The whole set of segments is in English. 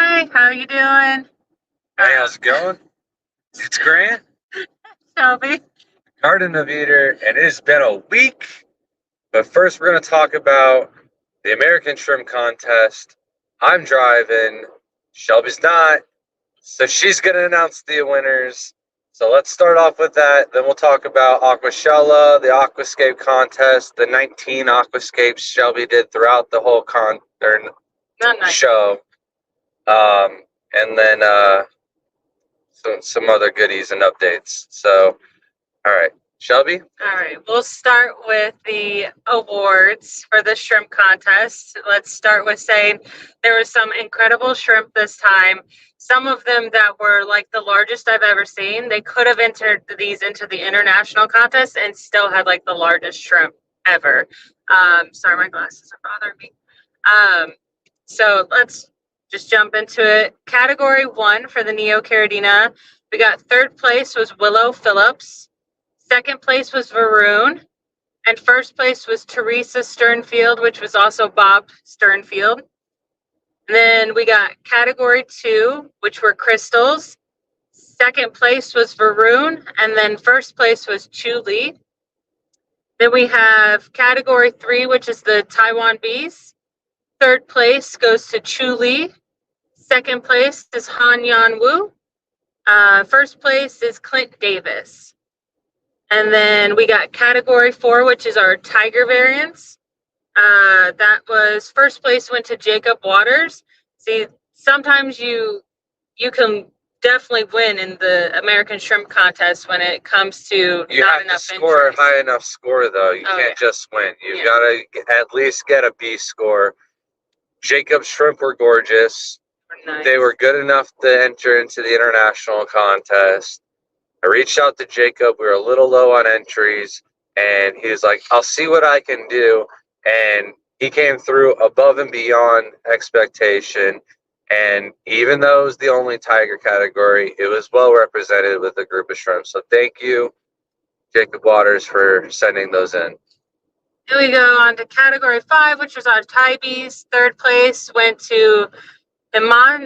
Hi, how are you doing? Hey, how's it going? It's Grant, Shelby. Garden of Eater, and it has been a week. But first, we're going to talk about the American Shrimp Contest. I'm driving, Shelby's not, so she's going to announce the winners. So let's start off with that. Then we'll talk about Aquashella, the Aquascape contest, the 19 Aquascapes Shelby did throughout the whole show. And then some other goodies and updates. So, all right, Shelby. All right, we'll start with the awards for the shrimp contest. Let's start with saying there was some incredible shrimp this time. Some of them that were like the largest I've ever seen. They could have entered these into the international contest and still had like the largest shrimp ever. Sorry, my glasses are bothering me. So let's just jump into it. Category 1 for the Neo Caridina, we got third place was Willow Phillips. Second place was Varun. And first place was Teresa Sternfield, which was also Bob Sternfield. And then we got category 2, which were crystals. Second place was Varun. And then first place was Chu Li. Then we have category 3, which is the Taiwan bees. Third place goes to Chu Li. Second place is Han Yan Wu. First place is Clint Davis. And then we got category 4, which is our tiger variants. That was first place went to Jacob Waters. See, sometimes you can definitely win in the American Shrimp Contest when it comes to You not have enough to score a entries. high enough score, though. You can't just win. You got to at least get a B score. Jacob's shrimp were gorgeous. Nice. They were good enough to enter into the international contest. I reached out to Jacob. We were a little low on entries, and he was like, I'll see what I can do. And he came through above and beyond expectation. And even though it was the only tiger category, it was well represented with a group of shrimp. So thank you, Jacob Waters, for sending those in. Then we go on to category 5, which was our Thai bees. Third place went to Himanshu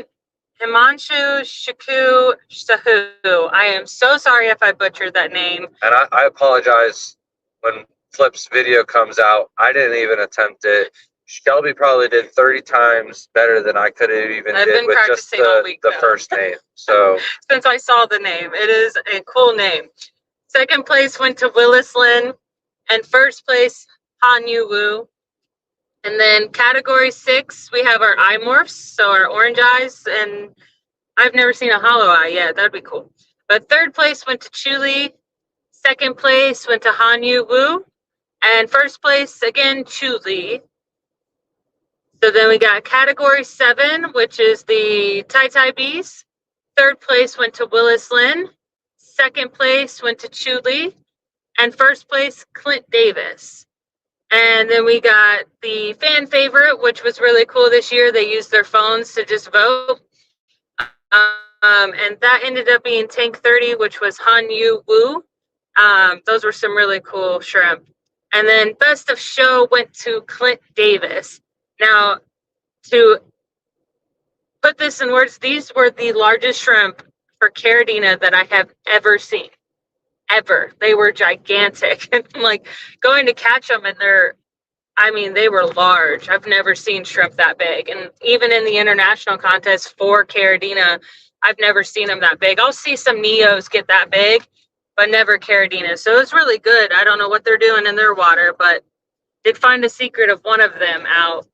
Shaku Sahu. I am so sorry if I butchered that name. And I apologize when Flip's video comes out. I didn't even attempt it. Shelby probably did 30 times better than I could have even did with just the first name. So since I saw the name, it is a cool name. Second place went to Willis Lin, and first place Han Yu Wu. And then category 6, we have our eye morphs, so our orange eyes, and I've never seen a hollow eye yet. That'd be cool. But third place went to Chu Li. Second place went to Han Yu Wu. And first place, again, Chu Li. So then we got category 7, which is the Tai bees. Third place went to Willis Lin. Second place went to Chu Li. And first place, Clint Davis. And then we got the fan favorite, which was really cool this year. They used their phones to just vote. And that ended up being Tank 30, which was Han Yu Wu. Those were some really cool shrimp. And then best of show went to Clint Davis. Now, to put this in words, these were the largest shrimp for Caridina that I have ever seen. Ever. They were gigantic. And like going to catch them, and they were large. I've never seen shrimp that big. And even in the international contest for Caridina, I've never seen them that big. I'll see some Neos get that big, but never Caridina. So it's really good. I don't know what they're doing in their water, but did find a secret of one of them out.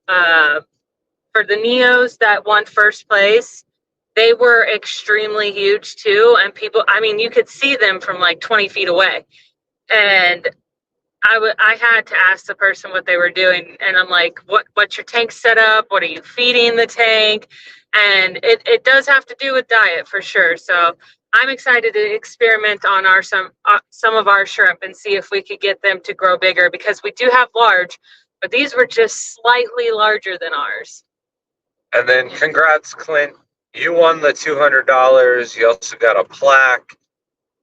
For the Neos that won first place, they were extremely huge too. And people, you could see them from like 20 feet away. And I had to ask the person what they were doing. And I'm like, what's your tank set up? What are you feeding the tank? And it does have to do with diet for sure. So I'm excited to experiment on some of our shrimp and see if we could get them to grow bigger, because we do have large, but these were just slightly larger than ours. And then congrats, Clint. You won the $200. You also got a plaque.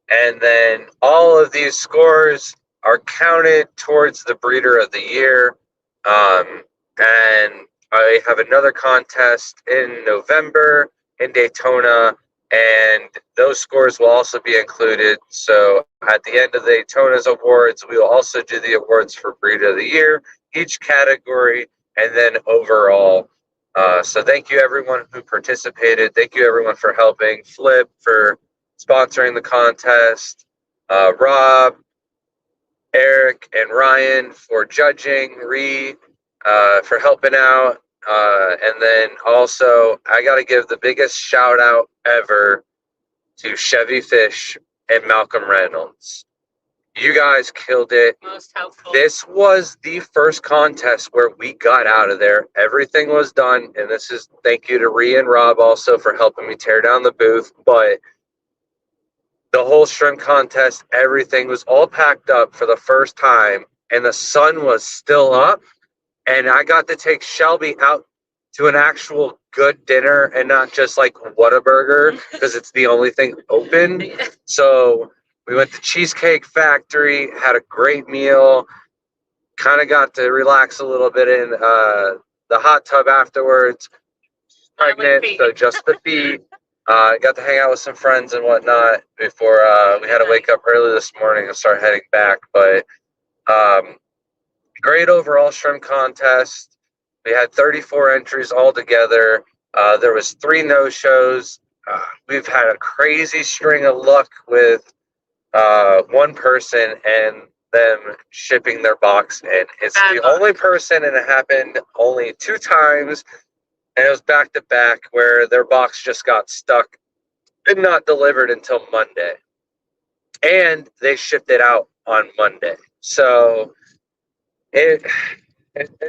And then all of these scores are counted towards the Breeder of the Year. And We have another contest in November in Daytona, and those scores will also be included. So at the end of Daytona's awards, we will also do the awards for Breed of the Year, each category, and then overall. So thank you everyone who participated. Thank you everyone for helping. Flip for sponsoring the contest. Rob, Eric, and Ryan for judging. For helping out. And then also, I got to give the biggest shout out ever to Chevy Fish and Malcolm Reynolds. You guys killed it. Most helpful. This was the first contest where we got out of there. Everything was done. And this is thank you to Ree and Rob also for helping me tear down the booth. But the whole shrimp contest, everything was all packed up for the first time. And the sun was still up. And I got to take Shelby out to an actual good dinner and not just like Whataburger because it's the only thing open. So we went to Cheesecake Factory, had a great meal, kind of got to relax a little bit in the hot tub afterwards. Pregnant, so just the feet. Got to hang out with some friends and whatnot before we had to wake up early this morning and start heading back. But great overall shrimp contest. We had 34 entries altogether. There was 3 no-shows. We've had a crazy string of luck with one person and them shipping their box in. It's the only person, and it happened only 2 times, and it was back-to-back where their box just got stuck and not delivered until Monday. And they shipped it out on Monday. So it's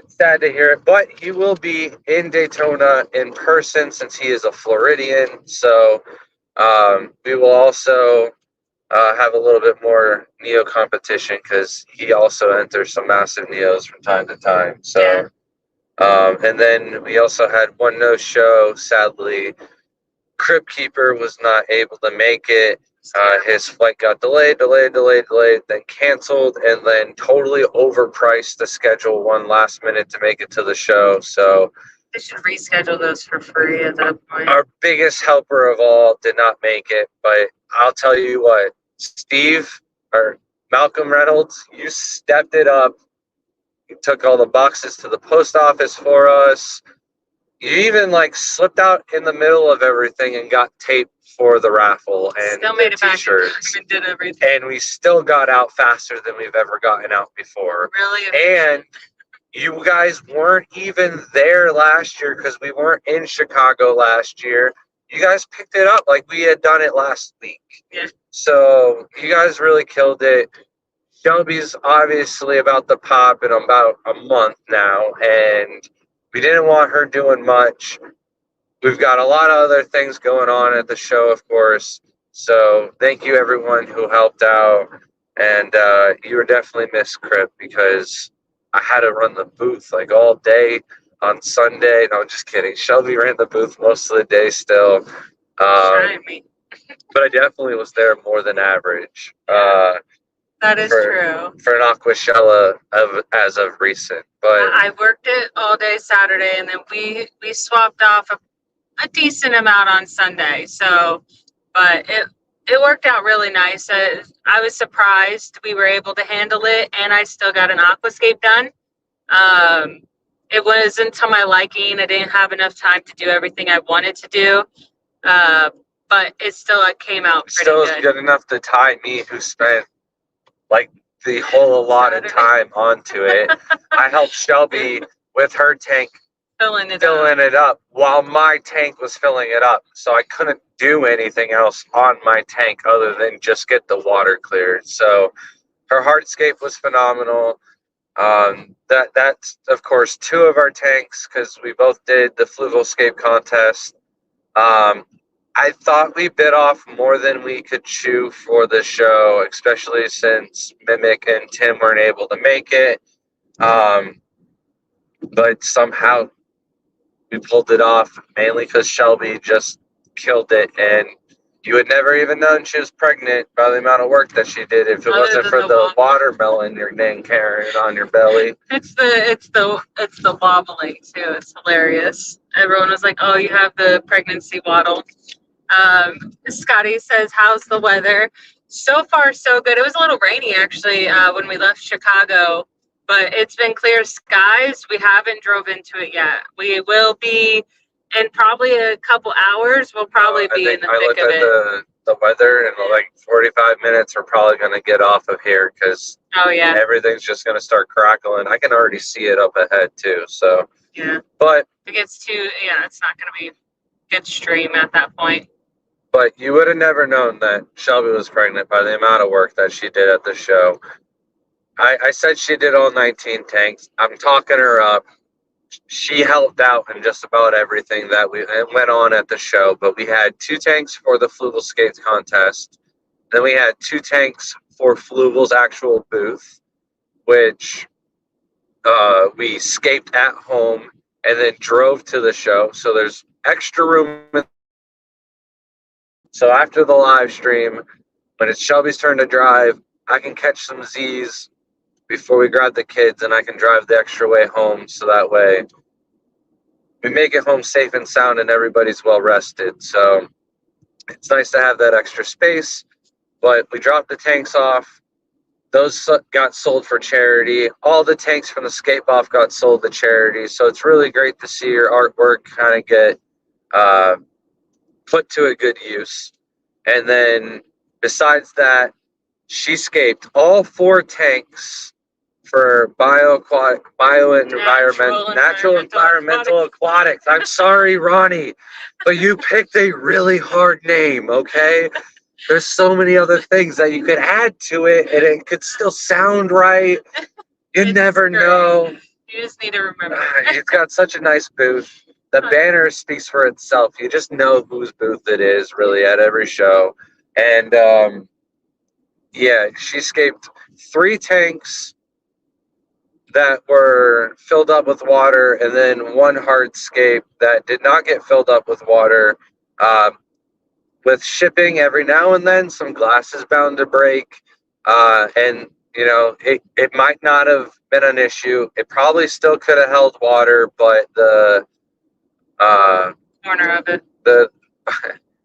sad to hear it, but he will be in Daytona in person since he is a Floridian. So we will also have a little bit more Neo competition because he also enters some massive Neos from time to time. So, and then we also had one no-show. Sadly, Crypt Keeper was not able to make it. His flight got delayed, then canceled, and then totally overpriced to schedule one last minute to make it to the show. So they should reschedule those for free at that point. Our biggest helper of all did not make it, but I'll tell you what, Steve or Malcolm Reynolds, you stepped it up. You took all the boxes to the post office for us. You even like slipped out in the middle of everything and got tape for the raffle and still made it t-shirts. Back and did everything. And we still got out faster than we've ever gotten out before. Really? And you guys weren't even there last year because we weren't in Chicago last year. You guys picked it up like we had done it last week. Yeah. So you guys really killed it. Shelby's obviously about to pop in about a month now, and we didn't want her doing much. We've got a lot of other things going on at the show, of course. So thank you, everyone who helped out. And you were definitely missed, Crip, because I had to run the booth like all day on Sunday. No, I'm just kidding. Shelby ran the booth most of the day still. But I definitely was there more than average. That is true. For an Aquashella as of recent. But I worked it all day Saturday, and then we swapped off a decent amount on Sunday. So, but it worked out really nice. I was surprised we were able to handle it, and I still got an aquascape done. It wasn't to my liking. I didn't have enough time to do everything I wanted to do. But it still came out pretty still good. Good enough to tie me, who spent like the whole allotted time onto it. I helped Shelby with her tank filling it up while my tank was filling it up. So I couldn't do anything else on my tank other than just get the water cleared. So her hardscape was phenomenal. That's of course 2 of our tanks because we both did the fluvialscape contest. I thought we bit off more than we could chew for the show, especially since Mimic and Tim weren't able to make it. But somehow we pulled it off, mainly because Shelby just killed it. And You would never even known she was pregnant by the amount of work that she did if it Other wasn't than for the the watermelon you're then carrying on your belly. It's the wobbling too. It's hilarious. Everyone was like, "Oh, you have the pregnancy waddle." Scotty says, "How's the weather?" So far, so good. It was a little rainy actually when we left Chicago, but it's been clear skies. We haven't drove into it yet. We will be in probably a couple hours. We'll probably be in the thick of it. The weather in like 45 minutes. We're probably going to get off of here because Oh yeah, everything's just going to start crackling. I can already see it up ahead too. So yeah. but If it gets too, yeah, it's not going to be good stream at that point. But you would have never known that Shelby was pregnant by the amount of work that she did at the show. I said she did all 19 tanks. I'm talking her up. She helped out in just about everything that went on at the show. But we had 2 tanks for the Flugel Skates contest. Then we had 2 tanks for Flugel's actual booth, which we scaped at home and then drove to the show. So there's extra room. So after the live stream, when it's Shelby's turn to drive, I can catch some Z's before we grab the kids, and I can drive the extra way home. So that way we make it home safe and sound and everybody's well rested. So it's nice to have that extra space. But we dropped the tanks off. Those got sold for charity. All the tanks from the skate off got sold to charity. So it's really great to see your artwork kind of get put to a good use. And then besides that, she scaped all 4 tanks for natural environmental aquatics. I'm sorry, Ronnie, but you picked a really hard name, okay? There's so many other things that you could add to it and it could still sound right. You never know. You just need to remember. It's got such a nice booth. The banner speaks for itself. You just know whose booth it is really at every show. And yeah, she scaped 3 tanks that were filled up with water, and then 1 hardscape that did not get filled up with water. With shipping, every now and then, some glass is bound to break. And, you know, it might not have been an issue. It probably still could have held water, but the corner of it. The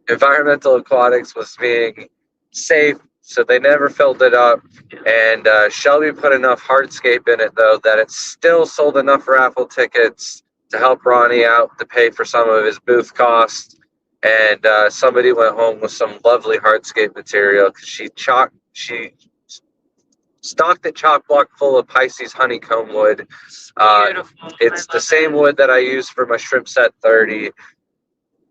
environmental aquatics was being safe, so they never filled it up. And Shelby put enough hardscape in it, though, that it still sold enough raffle tickets to help Ronnie out to pay for some of his booth costs. And somebody went home with some lovely hardscape material because she stocked a chalk block full of Pisces honeycomb wood. Beautiful. It's the same wood that I use for my shrimp set 30.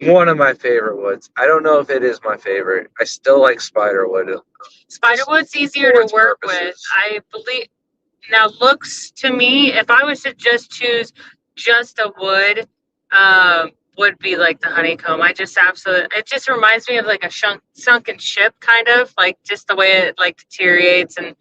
One of my favorite woods. I don't know if it is my favorite. I still like spiderwood. Spiderwood's easier to work with. I believe. Now, looks to me, if I was to just choose just a wood, would be like the honeycomb. I just absolutely. It just reminds me of like a sunken ship, kind of like just the way it like deteriorates and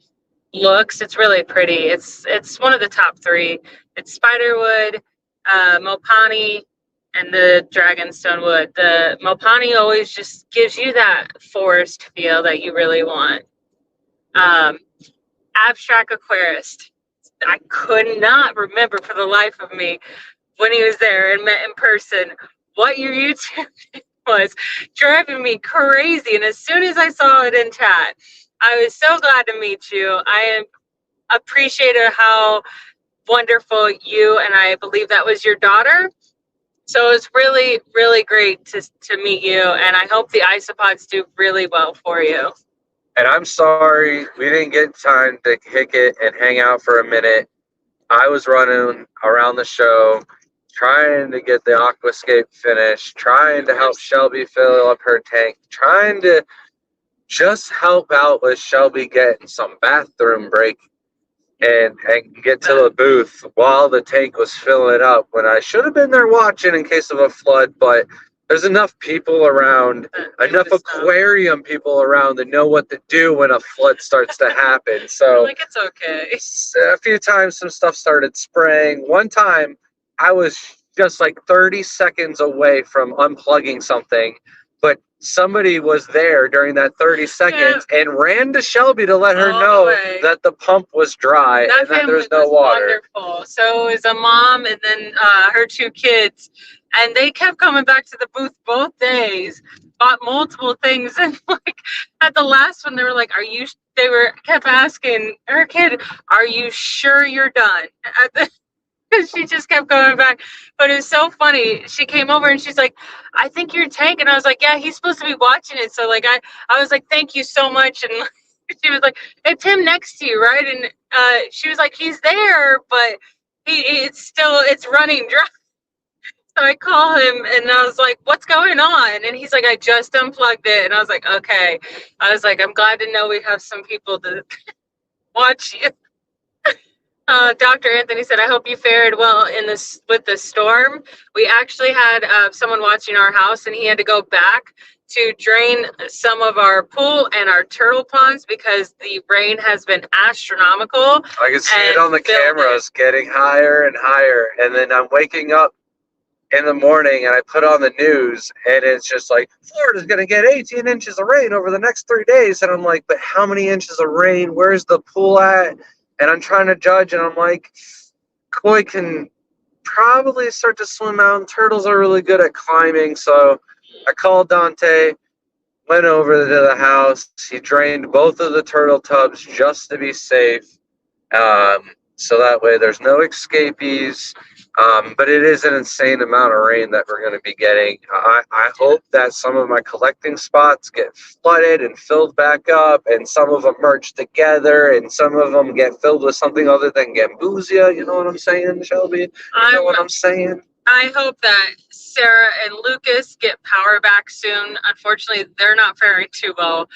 looks. It's really pretty. It's one of the top 3. It's spiderwood, mopani, and the dragonstone wood. The mopani always just gives you that forest feel that you really want. Abstract aquarist. I could not remember for the life of me when he was there and met in person what your YouTube was, driving me crazy. And as soon as I saw it in chat, I was so glad to meet you. I appreciated how wonderful you, and I believe that was your daughter. So it's really, really great to meet you, and I hope the isopods do really well for you. And I'm sorry we didn't get time to kick it and hang out for a minute. I was running around the show, trying to get the Aquascape finished, trying to help Shelby fill up her tank, trying to just help out with Shelby getting some bathroom break and get to the booth while the tank was filling up, when I should have been there watching in case of a flood. But there's enough people around, enough aquarium people around that know what to do when a flood starts to happen. So like, it's okay. A few times some stuff started spraying. One time I was just like 30 seconds away from unplugging something but somebody was there during that 30 seconds and ran to Shelby to let her All the know way. that the pump was dry That and that family there's no was water. wonderful. So it was a mom and then her 2 kids, and they kept coming back to the booth both days. Bought multiple things, and like at the last one, they were like, "Are you?" They were kept asking her kid, "Are you sure you're done?" She just kept going back. But it was so funny. She came over and she's like, "I think your tank," and I was like, "Yeah, he's supposed to be watching it." So like I was like, "Thank you so much," and she was like, "It's him next to you, right?" And she was like, "He's there, but it's running dry." So I call him and I was like, "What's going on?" And he's like, "I just unplugged it." And I was like, "Okay." I was like, "I'm glad to know we have some people to watch you." Dr. Anthony said, "I hope you fared well in this with the storm." We actually had someone watching our house, and he had to go back to drain some of our pool and our turtle ponds because the rain has been astronomical. I can see it on the cameras getting higher and higher. And then I'm waking up in the morning and I put on the news and it's just like, Florida's going to get 18 inches of rain over the next 3 days. And I'm like, but how many inches of rain? Where's the pool at? And I'm trying to judge and I'm like, koi can probably start to swim out. Turtles are really good at climbing. So I called Dante, went over to the house. He drained both of the turtle tubs just to be safe. So that way there's no escapees. But it is an insane amount of rain that we're going to be getting. I hope that some of my collecting spots get flooded and filled back up, and some of them merge together, and some of them get filled with something other than gambusia. You know what I'm saying, Shelby? You know what I'm saying? I hope that Sarah and Lucas get power back soon. Unfortunately, they're not faring too well.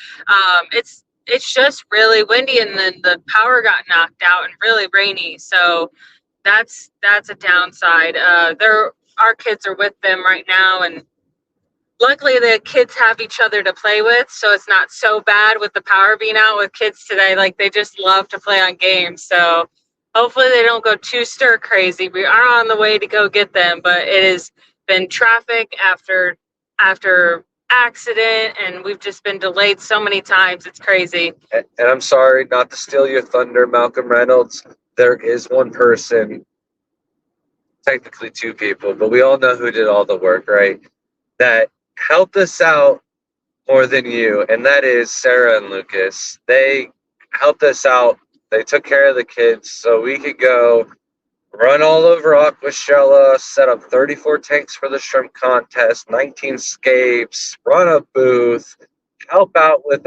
It's just really windy, and then the power got knocked out and really rainy. So that's a downside. Our kids are with them right now, and luckily the kids have each other to play with, so it's not so bad with the power being out. With kids today, like they just love to play on games. So hopefully they don't go too stir crazy. We are on the way to go get them, but it has been traffic after accident, and we've just been delayed so many times. It's crazy. And I'm sorry not to steal your thunder, Malcolm Reynolds. There is one person, technically 2 people, but we all know who did all the work, right? That helped us out more than you, and that is Sarah and Lucas. They helped us out. They took care of the kids so we could go run all over Aquashella, set up 34 tanks for the shrimp contest, 19 scapes, run a booth, help out with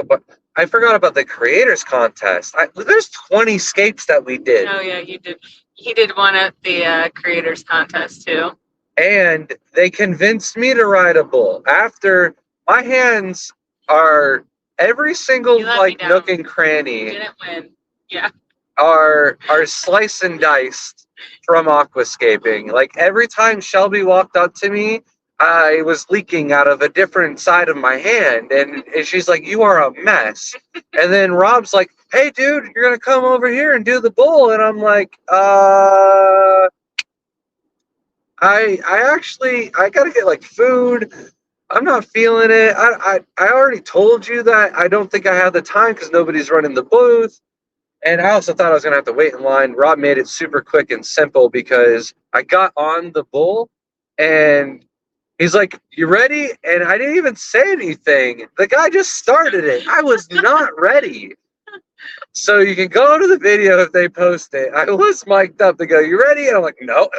I forgot about the creators contest. There's 20 scapes that we did. Oh yeah, you did. He did one at the creators contest too. And they convinced me to ride a bull. After my hands are every single like nook and cranny. You didn't win. Yeah. Are sliced and diced from Aquascaping. Like every time Shelby walked up to me, I was leaking out of a different side of my hand, and she's like, "You are a mess." And then Rob's like, "Hey, dude, you're gonna come over here and do the bull," and I'm like, I gotta get like food. I'm not feeling it. I already told you that I don't think I have the time because nobody's running the booth. And I also thought I was gonna have to wait in line. Rob made it super quick and simple because I got on the bull and he's like, "You ready?" And I didn't even say anything. The guy just started it. I was not ready. So you can go to the video if they post it. I was mic'd up to go, "You ready?" And I'm like, "No."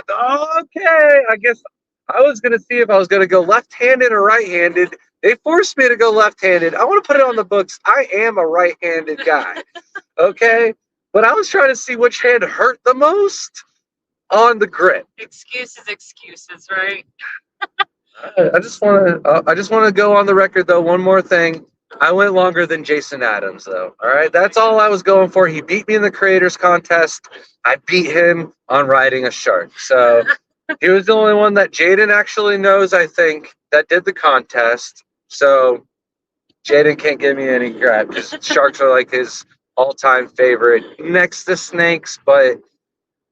Okay. I guess I was going to see if I was going to go left-handed or right-handed. They forced me to go left-handed. I want to put it on the books. I am a right-handed guy. Okay. But I was trying to see which hand hurt the most on the grip. Excuses, right? I just want to go on the record though. One more thing. I went longer than Jason Adams, though. All right, that's all I was going for. He beat me in the creators contest. I beat him on riding a shark. So he was the only one that Jaden actually knows, I think, that did the contest. So Jaden can't give me any crap because sharks are like his all-time favorite next to snakes. But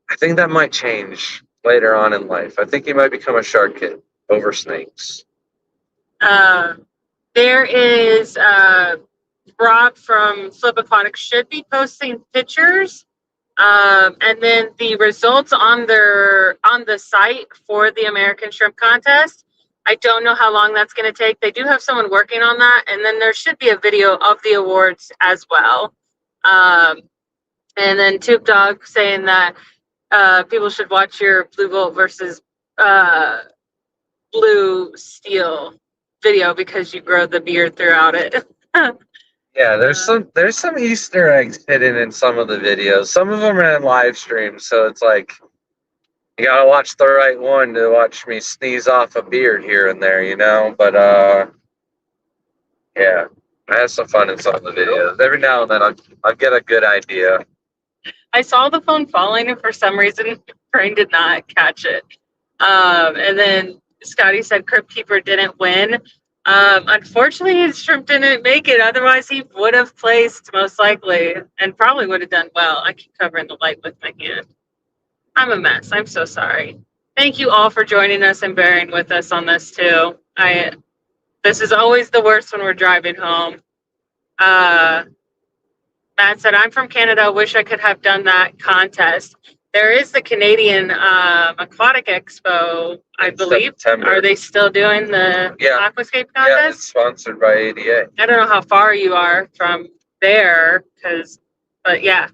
I think that might change later on in life. I think he might become a shark kid over snakes. There is Rob from Flip Aquatics should be posting pictures, and then the results on the site for the American Shrimp Contest. I don't know how long that's going to take. They do have someone working on that, and then there should be a video of the awards as well. And then Tube Dog saying that people should watch your Blue Volt versus Blue Steel video because you grow the beard throughout it. Yeah, there's some Easter eggs hidden in some of the videos. Some of them are in live streams, so it's like you gotta watch the right one to watch me sneeze off a beard here and there, you know. But yeah, I have some fun in some of the videos. Every now and then I'll get a good idea. I saw the phone falling, and for some reason, Brain did not catch it. And then Scotty said Crypt Keeper didn't win. Unfortunately, his shrimp didn't make it. Otherwise, he would have placed most likely and probably would have done well. I keep covering the light with my hand. I'm a mess. I'm so sorry. Thank you all for joining us and bearing with us on this too. This is always the worst when we're driving home. Matt said, I'm from Canada. Wish I could have done that contest. There is the Canadian Aquatic Expo, I believe. September. Are they still doing the Aquascape contest? Yeah, it's sponsored by ADA. I don't know how far you are from there, but yeah,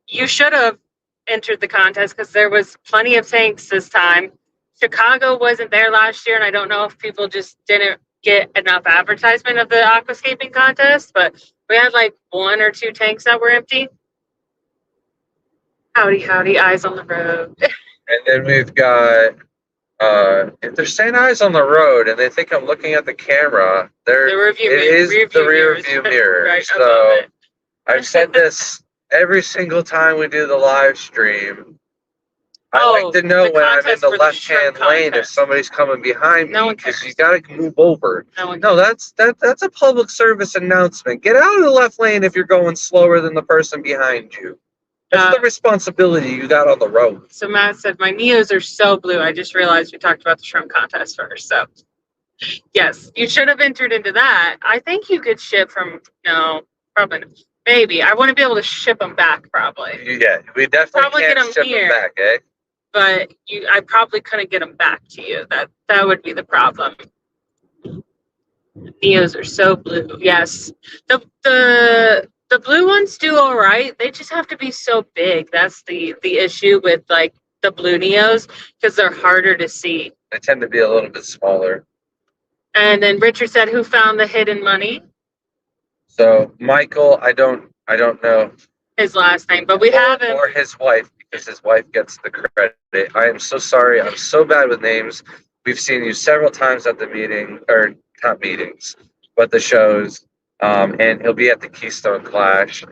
you should have entered the contest because there was plenty of tanks this time. Chicago wasn't there last year, and I don't know if people just didn't get enough advertisement of the Aquascaping contest, but we had like 1 or 2 tanks that were empty. Howdy, howdy, eyes on the road. And then we've got, if they're saying eyes on the road and they think I'm looking at the camera, it is the rear view mirror. Right, so I've said this every single time we do the live stream. I like to know when I'm in the left-hand lane if somebody's coming behind me because you got to move over. No, that's a public service announcement. Get out of the left lane if you're going slower than the person behind you. That's the responsibility you got on the road. So Matt said, my Neos are so blue. I just realized we talked about the shrimp contest first. So yes, you should have entered into that. I think you could ship from, no, probably not. Maybe. I want to be able to ship them back probably. Yeah, we definitely can't ship them back, eh? But I probably couldn't get them back to you. That would be the problem. Neos are so blue. Yes. The blue ones do all right. They just have to be so big. That's the issue with like the blue Neos because they're harder to see. They tend to be a little bit smaller. And then Richard said, "Who found the hidden money?" So Michael, I don't know his last name, but we have him. Or his wife, because his wife gets the credit. I am so sorry. I'm so bad with names. We've seen you several times at the meeting, or not meetings, but the shows. And he'll be at the Keystone Clash.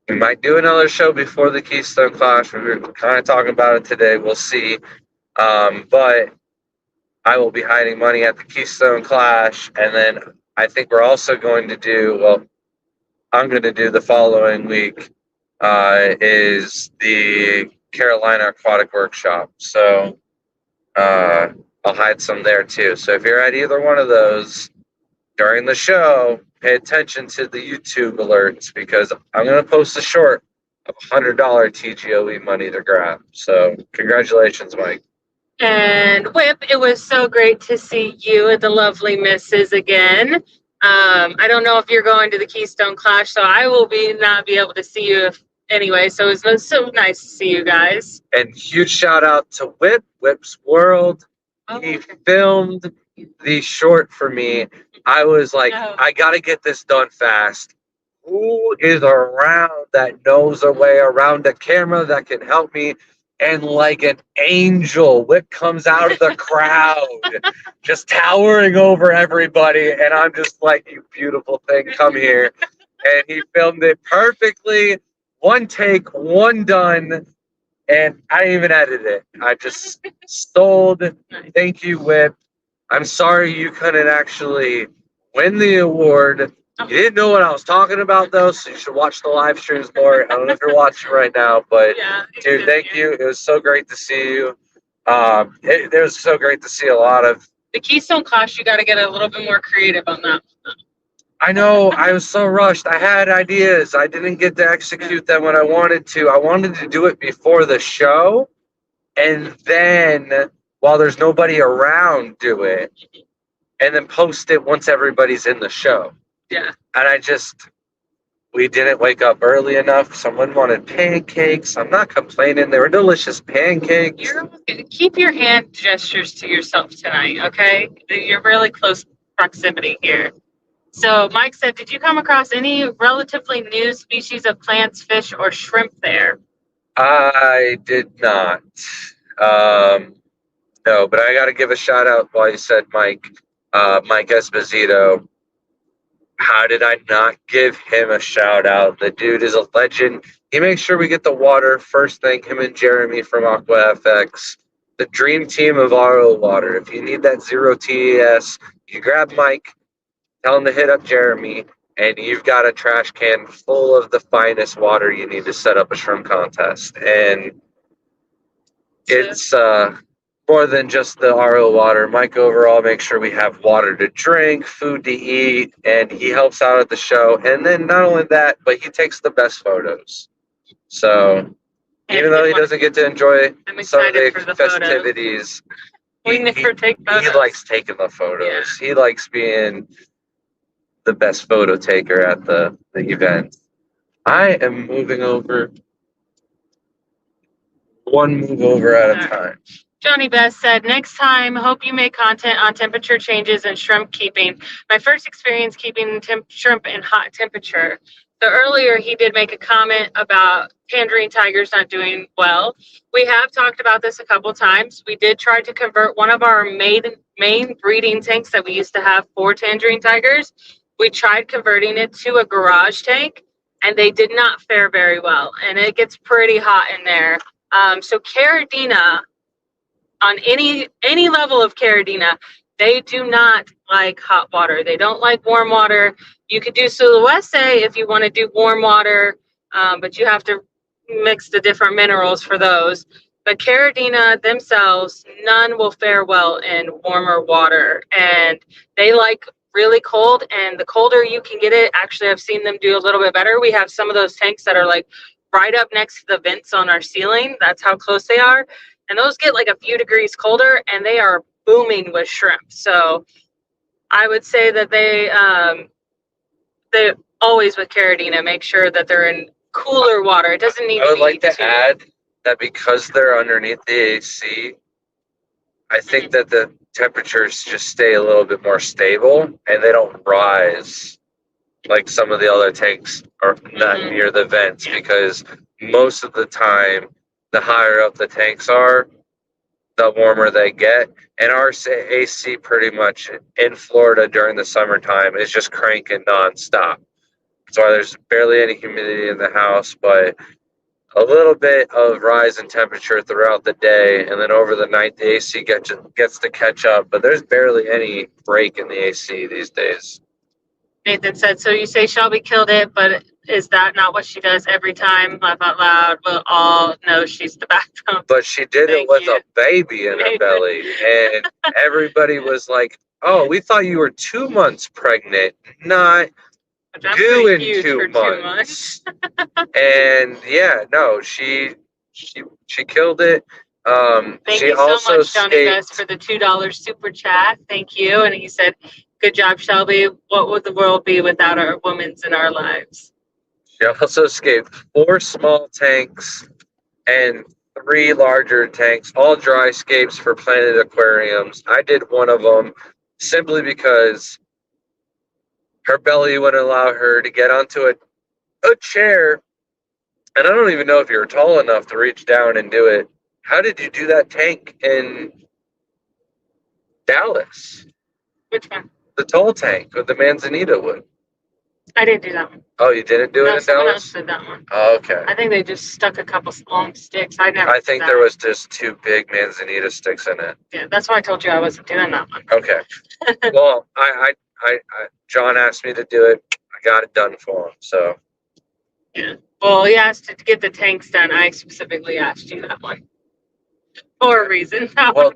We might do another show before the Keystone Clash. We were kind of talking about it today. We'll see. But I will be hiding money at the Keystone Clash. And then I think we're also going to do, well, I'm going to do the following week is the Carolina Aquatic Workshop. So I'll hide some there too. So if you're at either one of those, during the show, pay attention to the YouTube alerts because I'm going to post a short of $100 TGOE money to grab. So congratulations, Mike. And Whip, it was so great to see you and the lovely misses again. I don't know if you're going to the Keystone Clash, so I will not be able to see you anyway. So it was so nice to see you guys. And huge shout out to Whip's World. He filmed the short for me. I was like, I got to get this done fast. Who is around that knows a way around a camera that can help me? And like an angel, Whip comes out of the crowd, just towering over everybody. And I'm just like, you beautiful thing, come here. And he filmed it perfectly. One take, one done. And I didn't even edit it. I just sold. Thank you, Whip. I'm sorry you couldn't actually win the award. You didn't know what I was talking about, though, so you should watch the live streams more. I don't know if you're watching right now, but, dude, thank you. It was so great to see you. It was so great to see a lot of The Keystone Clash, you got to get a little bit more creative on that. I know, I was so rushed. I had ideas. I didn't get to execute them when I wanted to. I wanted to do it before the show, and then while there's nobody around, do it, and then post it once everybody's in the show. Yeah. And we didn't wake up early enough. Someone wanted pancakes. I'm not complaining. They were delicious pancakes. Keep your hand gestures to yourself tonight, okay? You're really close proximity here. So Mike said, did you come across any relatively new species of plants, fish, or shrimp there? I did not. No, but I got to give a shout out while you said Mike Esposito. How did I not give him a shout out? The dude is a legend. He makes sure we get the water first thing, him and Jeremy from AquaFX. The dream team of RO water. If you need that 0 TES, you grab Mike, tell him to hit up Jeremy, and you've got a trash can full of the finest water you need to set up a shrimp contest. And it's more than just the RO water. Mike overall makes sure we have water to drink, food to eat, and he helps out at the show. And then not only that, but he takes the best photos. So even though he doesn't get to enjoy some of the festivities, we never take photos. He likes taking the photos. Yeah. He likes being the best photo taker at the event. I am moving over one move over at a time. Johnny Best said, next time, hope you make content on temperature changes and shrimp keeping. My first experience keeping shrimp in hot temperature. So earlier he did make a comment about tangerine tigers not doing well. We have talked about this a couple times. We did try to convert one of our main breeding tanks that we used to have for tangerine tigers. We tried converting it to a garage tank, and they did not fare very well. And it gets pretty hot in there. So Caridina, on any level of Caridina, they do not like hot water. They don't like warm water. You could do Sulawesi if you want to do warm water, but you have to mix the different minerals for those. But Caridina themselves, none will fare well in warmer water. And they like really cold, and the colder you can get it, actually I've seen them do a little bit better. We have some of those tanks that are like right up next to the vents on our ceiling. That's how close they are. And those get like a few degrees colder, and they are booming with shrimp. So I would say that they always with Caridina make sure that they're in cooler water. It doesn't need to be. I would like to add that because they're underneath the AC, I think that the temperatures just stay a little bit more stable and they don't rise like some of the other tanks are not near the vents, because most of the time the higher up the tanks are, the warmer they get. And our AC pretty much in Florida during the summertime is just cranking nonstop. So there's barely any humidity in the house, but a little bit of rise in temperature throughout the day, and then over the night the AC gets to catch up, but there's barely any break in the AC these days. Nathan said, so you say Shelby killed it, but is that not what she does every time? Laugh out loud. We'll all know she's the backbone. But she did it with a baby in her belly, and everybody was like, oh, we thought you were 2 months pregnant, not due in 2 months. And yeah, no, she killed it. Thank you so much, Johnny Best, for the $2 super chat. Thank you. And he said, good job, Shelby. What would the world be without our women's in our lives? She also escaped 4 small tanks and 3 larger tanks, all dry scapes for Planet Aquariums. I did one of them simply because her belly wouldn't allow her to get onto a chair. And I don't even know if you're tall enough to reach down and do it. How did you do that tank in Dallas? Which one? The tall tank with the Manzanita wood. I didn't do that one. Oh, you didn't do it in someone Dallas? Else did that one. Oh, okay. I think they just stuck a couple long sticks. I think there was just 2 big Manzanita sticks in it. Yeah, that's why I told you I wasn't doing that one. Okay. Well, I John asked me to do it. I got it done for him. So. Yeah. Well, he asked to get the tanks done. I specifically asked you that one for a reason. Well,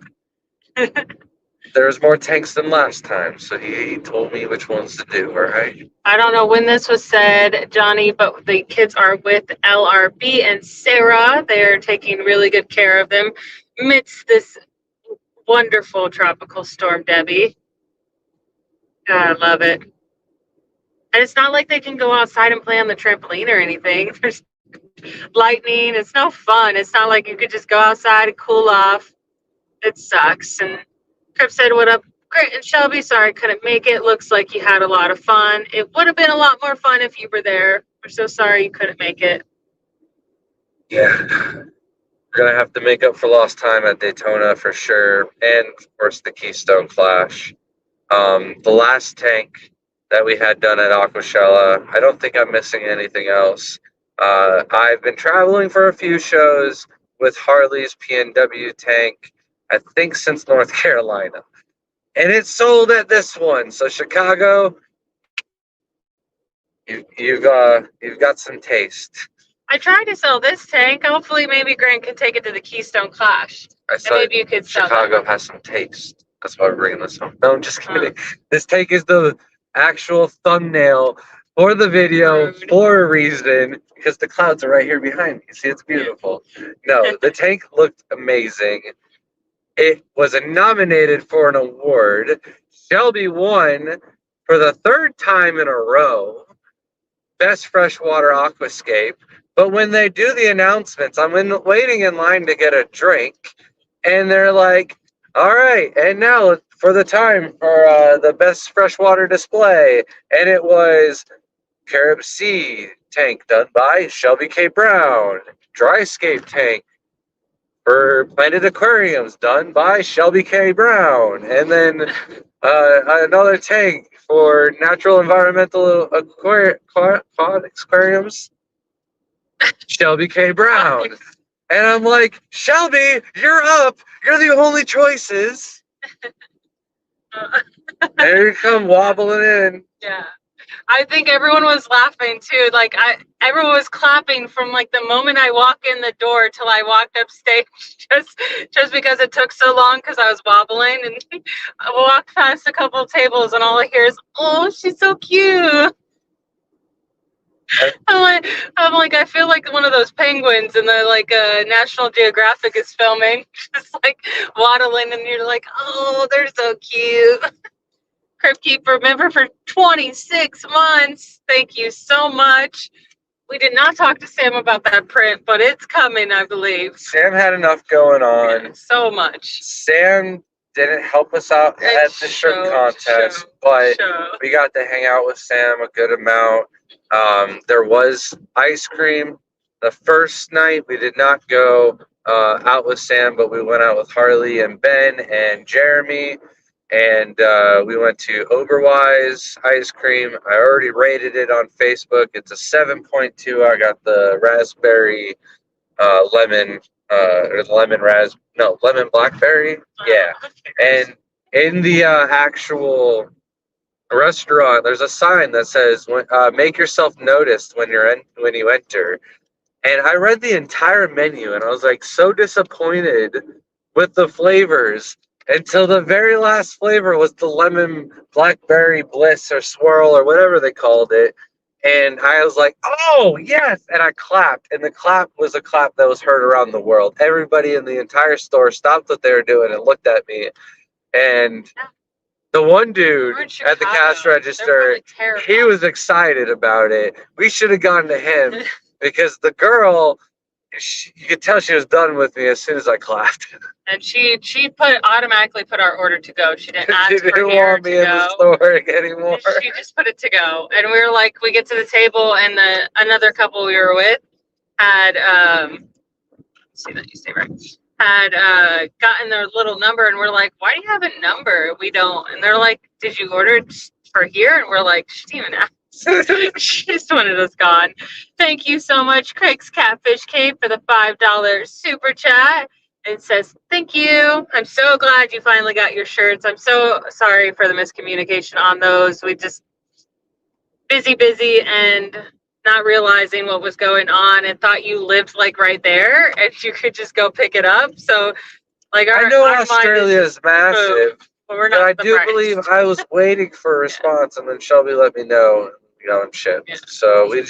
the there's more tanks than last time, so he told me which ones to do, all right? I don't know when this was said, Johnny, but the kids are with LRB and Sarah. They're taking really good care of them amidst this wonderful tropical storm, Debbie. I love it. And it's not like they can go outside and play on the trampoline or anything. There's lightning. It's no fun. It's not like you could just go outside and cool off. It sucks. And Crip said, "What up, Great and Shelby? Sorry I couldn't make it. Looks like you had a lot of fun. It would have been a lot more fun if you were there. We're so sorry you couldn't make it." Yeah. We're going to have to make up for lost time at Daytona for sure. And, of course, the Keystone Clash. The last tank that we had done at Aquashella, I don't think I'm missing anything else. I've been traveling for a few shows with Harley's PNW tank, I think since North Carolina. And it's sold at this one. So Chicago, you've got some taste. I tried to sell this tank. Hopefully, maybe Grant can take it to the Keystone Clash. I And said maybe you could sell Chicago it. has some taste. That's why we're bringing this home. No, I'm just kidding. This tank is the actual thumbnail for the video Rude. for a reason, because the clouds are right here behind me. See, it's beautiful. No, the tank looked amazing. It was nominated for an award. Shelby won for the third time in a row, Best Freshwater Aquascape. But when they do the announcements, I'm waiting in line to get a drink, and they're like, all right, and now for the time for the best freshwater display. And it was Carib Sea tank done by Shelby K. Brown. Dryscape tank for Planet Aquariums done by Shelby K. Brown. And then another tank for Natural Environmental Aquariums, Shelby K. Brown. And I'm like, Shelby, you're up. You're the only choices. There you come wobbling in. Yeah. I think everyone was laughing too. Like everyone was clapping from like the moment I walk in the door till I walked upstage, just because it took so long because I was wobbling, and I walked past a couple of tables and all I hear is, "Oh, she's so cute." I'm like, I feel like one of those penguins in the like National Geographic is filming, just like waddling, and you're like, "Oh, they're so cute." Crypt Keeper member for 26 months. Thank you so much. We did not talk to Sam about that print, but it's coming, I believe. Sam had enough going on. Yeah, so much. Sam didn't help us out at the shrimp contest, but we got to hang out with Sam a good amount. There was ice cream the first night. We did not go out with Sam, but we went out with Harley and Ben and Jeremy, and we went to Oberwise ice cream. I already rated it on Facebook. It's a 7.2. I got the raspberry lemon or lemon blackberry. Yeah. And in the actual restaurant, there's a sign that says make yourself noticed when you enter. And I read the entire menu and I was like so disappointed with the flavors until the very last flavor was the lemon blackberry bliss or swirl or whatever they called it. And I was like, oh, yes. And I clapped. And the clap was a clap that was heard around the world. Everybody in the entire store stopped what they were doing and looked at me. And the one dude at the cash register, he was excited about it. We should have gone to him because the girl, you could tell she was done with me as soon as I clapped. And she automatically put our order to go. She didn't ask She didn't for here want me to in go. the store anymore. She just put it to go. And we were like, we get to the table, and another couple we were with had see that you say right. Had gotten their little number, and we're like, why do you have a number? We don't. And they're like, did you order it for here? And we're like, she didn't even ask. She just wanted us gone. Thank you so much, Craig's Catfish Cave, for the $5 super chat. It says, thank you. I'm so glad you finally got your shirts. I'm so sorry for the miscommunication on those. We just busy and not realizing what was going on, and thought you lived like right there and you could just go pick it up. So like I know Australia is massive, But we're But not I do surprised. believe I was waiting for a response, and then Shelby let me know, and shipped. Yeah. So we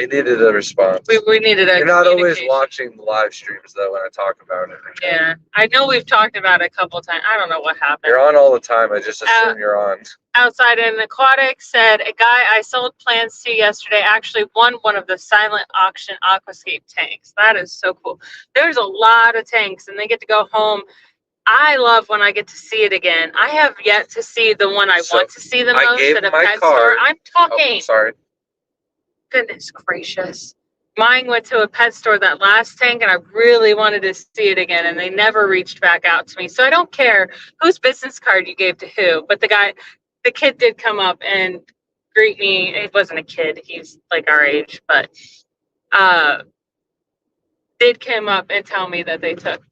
needed a response. We needed a You're not always communication. watching the live streams though when I talk about it. Yeah, I know we've talked about it a couple times. I don't know what happened. You're on all the time. I just assume you're on. Outside in Aquatic said a guy I sold plants to yesterday actually won one of the silent auction Aquascape tanks. That is so cool. There's a lot of tanks and they get to go home. I love when I get to see it again. I have yet to see the one I want to see the I most gave at a my pet card. store. I'm talking. Oh, sorry. Goodness gracious. Mine went to a pet store, that last tank, and I really wanted to see it again, and they never reached back out to me. So I don't care whose business card you gave to who, but the kid did come up and greet me. It wasn't a kid, he's like our age, but did come up and tell me that they took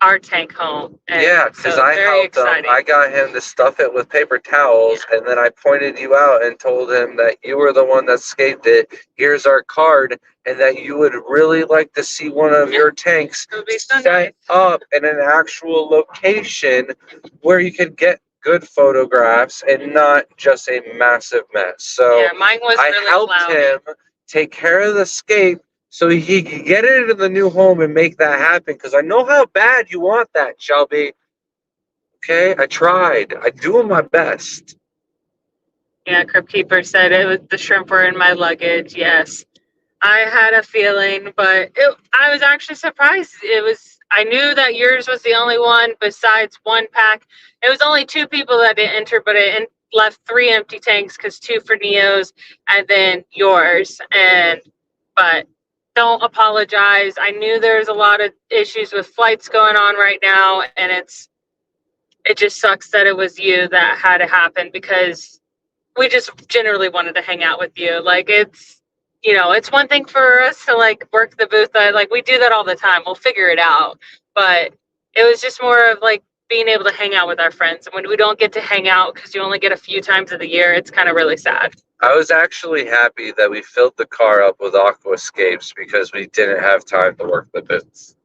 our tank home. And yeah, because so I helped him. I got him to stuff it with paper towels, and then I pointed you out and told him that you were the one that scaped it. Here's our card, and that you would really like to see one of your tanks set up in an actual location where you could get good photographs and not just a massive mess. So yeah, mine was really helped cloudy. him take care of the scape so he can get it into the new home and make that happen. Because I know how bad you want that, Shelby. Okay, I tried. I do my best. Yeah, Crypt Keeper said it was the shrimp were in my luggage. Yes, I had a feeling, but I was actually surprised. I knew that yours was the only one besides one pack. It was only 2 people that didn't enter, but it left 3 empty tanks because 2 for Neo's and then yours. But don't apologize. I knew there's a lot of issues with flights going on right now, and it just sucks that it was you that had to happen because we just generally wanted to hang out with you. Like it's one thing for us to like work the booth. Like we do that all the time. We'll figure it out. But it was just more of like being able to hang out with our friends. And when we don't get to hang out because you only get a few times of the year, it's kind of really sad. I was actually happy that we filled the car up with Aquascapes because we didn't have time to work the booths.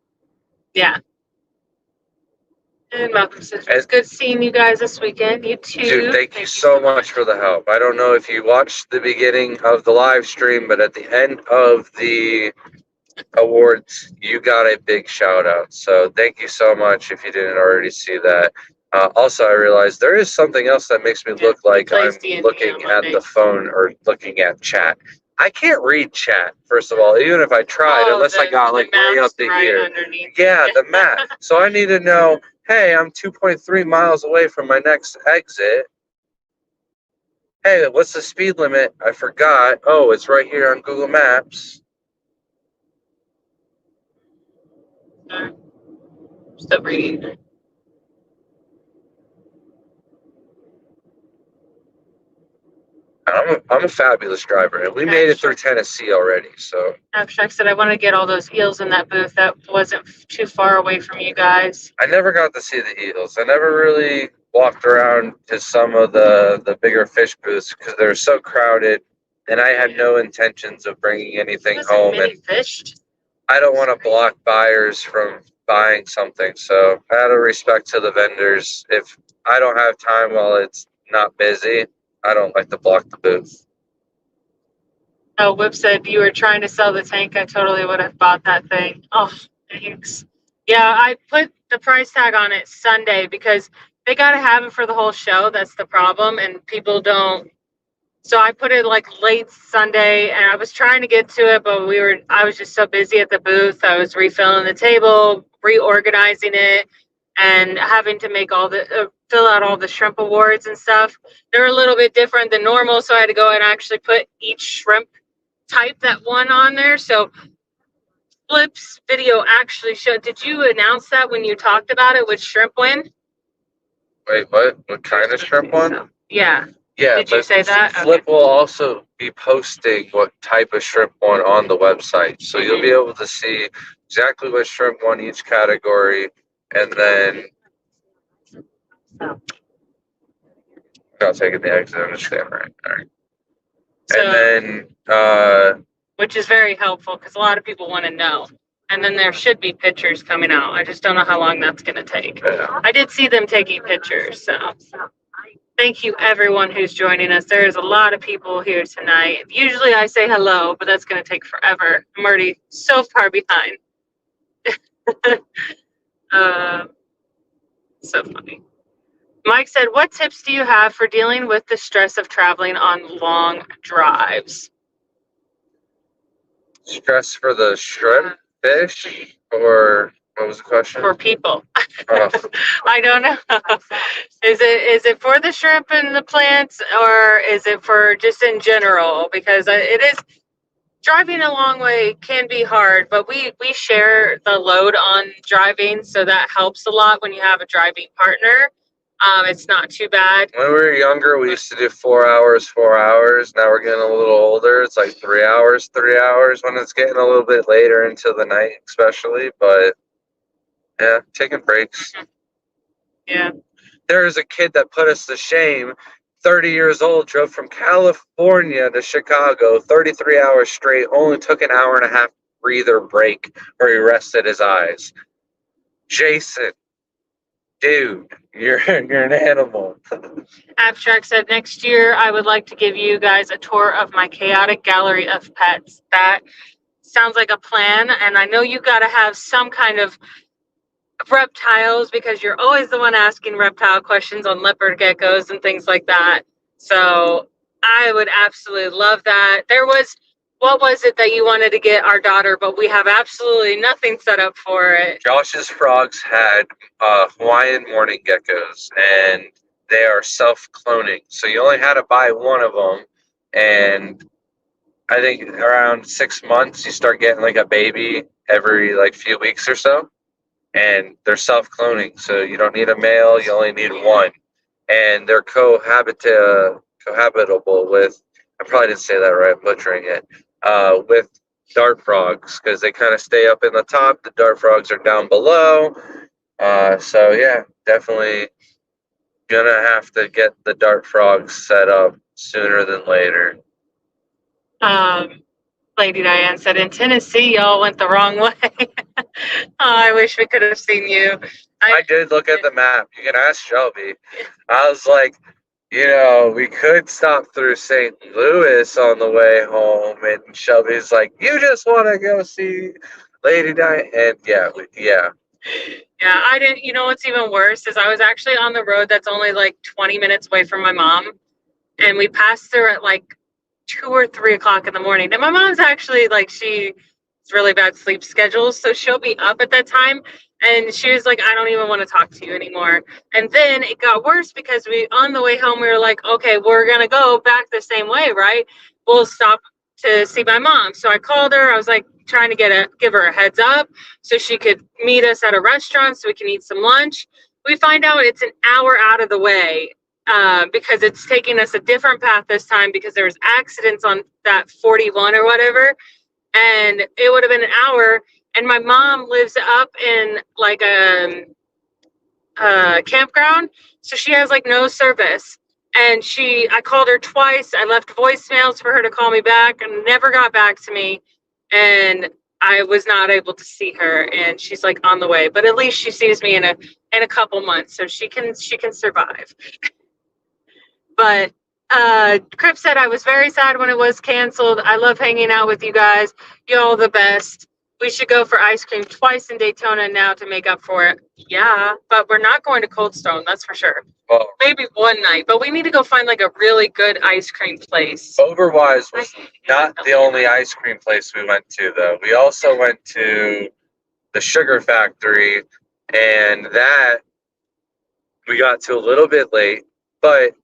Yeah. And Malcolm says, it's good seeing you guys this weekend. You too. Dude, thank you so much for the help. I don't know if you watched the beginning of the live stream, but at the end of the awards, you got a big shout out. So thank you so much if you didn't already see that. Also, I realized there is something else that makes me look like I'm looking at the phone or looking at chat. I can't read chat, first of all, even if I tried, unless I got like way up to here. Underneath. Yeah, the map. So I need to know, hey, I'm 2.3 miles away from my next exit. Hey, what's the speed limit? I forgot. Oh, it's right here on Google Maps. Still reading. I'm a fabulous driver, and we made it through Tennessee already. So Abstract said, I want to get all those eels in that booth that wasn't too far away from you guys. I never got to see the eels. I never really walked around to some of the bigger fish booths because they're so crowded, and I had no intentions of bringing anything home. And fished. I don't want to block buyers from buying something. So out of respect to the vendors, if I don't have time while it's not busy, I don't like to block the booth. Oh, Whip said you were trying to sell the tank. I totally would have bought that thing. Oh, thanks. Yeah, I put the price tag on it Sunday because they got to have it for the whole show. That's the problem. And people don't. So I put it like late Sunday and I was trying to get to it, but I was just so busy at the booth. I was refilling the table, reorganizing it, and having to make fill out all the shrimp awards and stuff. They're a little bit different than normal, so I had to go and actually put each shrimp type that won on there. So Flip's video actually showed. Did you announce that when you talked about it? Which shrimp win? Wait, what? What kind of shrimp won? So, yeah. Yeah. Did you say that? Flip will also be posting what type of shrimp won on the website, so you'll be able to see exactly what shrimp won each category, and then. Not taking the exit. I'm just saying, right. All right. So, and then, which is very helpful because a lot of people want to know. And then there should be pictures coming out. I just don't know how long that's going to take. Yeah. I did see them taking pictures, so thank you everyone who's joining us. There's a lot of people here tonight. Usually I say hello, but that's going to take forever. I'm already so far behind. So funny. Mike said, what tips do you have for dealing with the stress of traveling on long drives? Stress for the shrimp, fish, or what was the question? For people. Oh. I don't know. Is it for the shrimp and the plants, or is it for just in general? Because it is, driving a long way can be hard, but we share the load on driving, so that helps a lot when you have a driving partner. It's not too bad. When we were younger, we used to do 4 hours, 4 hours. Now we're getting a little older. It's like 3 hours, 3 hours when it's getting a little bit later into the night, especially. But yeah, taking breaks. Yeah. There is a kid that put us to shame. 30 years old, drove from California to Chicago, 33 hours straight, only took an hour and a half breather break where he rested his eyes. Jason, dude, you're an animal. Abstract said, next year I would like to give you guys a tour of my chaotic gallery of pets. That sounds like a plan, and I know you got to have some kind of reptiles, because you're always the one asking reptile questions on leopard geckos and things like that. So I would absolutely love that. What was it that you wanted to get our daughter, but we have absolutely nothing set up for it? Josh's frogs had Hawaiian morning geckos, and they are self-cloning. So you only had to buy one of them, and I think around 6 months you start getting like a baby every like few weeks or so, and they're self-cloning. So you don't need a male, you only need one, and they're cohabitable with. I probably didn't say that right. I'm butchering it. With dart frogs, because they kind of stay up in the top. The dart frogs are down below. So yeah, definitely gonna have to get the dart frogs set up sooner than later. Lady Diane said, in Tennessee, y'all went the wrong way. Oh, I wish we could have seen you. I did look at the map. You can ask Shelby. I was like, we could stop through St. Louis on the way home, and Shelby's like, you just want to go see Lady Diane, and yeah, I didn't. You know what's even worse is I was actually on the road that's only like 20 minutes away from my mom, and we passed through at like 2 or 3 o'clock in the morning. And my mom's actually like, she's really bad sleep schedules, so she'll be up at that time. And she was like, I don't even want to talk to you anymore. And then it got worse because on the way home, we were like, okay, we're going to go back the same way, right? We'll stop to see my mom. So I called her. I was like trying to give her a heads up so she could meet us at a restaurant so we can eat some lunch. We find out it's an hour out of the way because it's taking us a different path this time because there was accidents on that 41 or whatever. And it would have been an hour. And my mom lives up in like a campground, so she has like no service. And I called her twice. I left voicemails for her to call me back, and never got back to me. And I was not able to see her. And she's like on the way, but at least she sees me in a couple months, so she can survive. But Crip said, I was very sad when it was canceled. I love hanging out with you guys. Y'all the best. We should go for ice cream twice in Daytona now to make up for it. Yeah, but we're not going to Cold Stone, that's for sure. Well, maybe one night, but we need to go find like a really good ice cream place. Overwise was not the only ice cream place we went to, though. We also went to the Sugar Factory, and that we got to a little bit late, but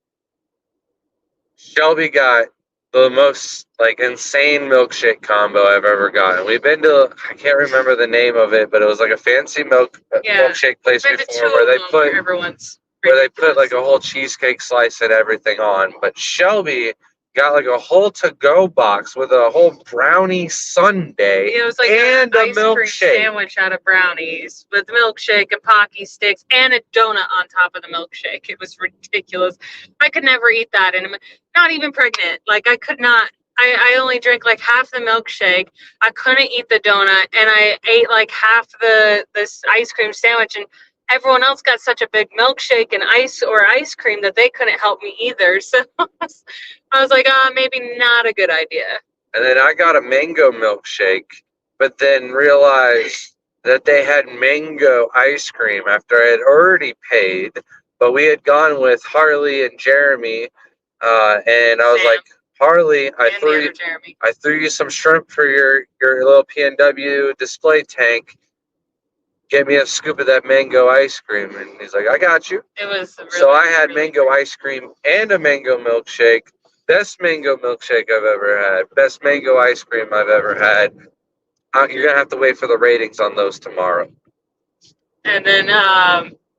Shelby got the most like insane milkshake combo I've ever gotten. We've been to, I can't remember the name of it, but it was like a fancy milkshake place before where they put like a whole cheesecake slice and everything on. But Shelby got like a whole to-go box with a whole brownie sundae it was like and an a milkshake sandwich out of brownies with milkshake and Pocky sticks and a donut on top of the milkshake. It was ridiculous. I could never eat that, and I'm not even pregnant. Like I could not I only drank like half the milkshake. I couldn't eat the donut, and I ate like half this ice cream sandwich. And everyone else got such a big milkshake and ice cream that they couldn't help me either. So I was like, maybe not a good idea. And then I got a mango milkshake, but then realized that they had mango ice cream after I had already paid. But we had gone with Harley and Jeremy, and I was Sam. like, Harley, I And the threw other Jeremy. I threw you some shrimp for your little PNW display tank. Get me a scoop of that mango ice cream. And he's like, I got you. It was really, So I had really mango ice cream and a mango milkshake. Best mango milkshake I've ever had. Best mango ice cream I've ever had. You're going to have to wait for the ratings on those tomorrow. And then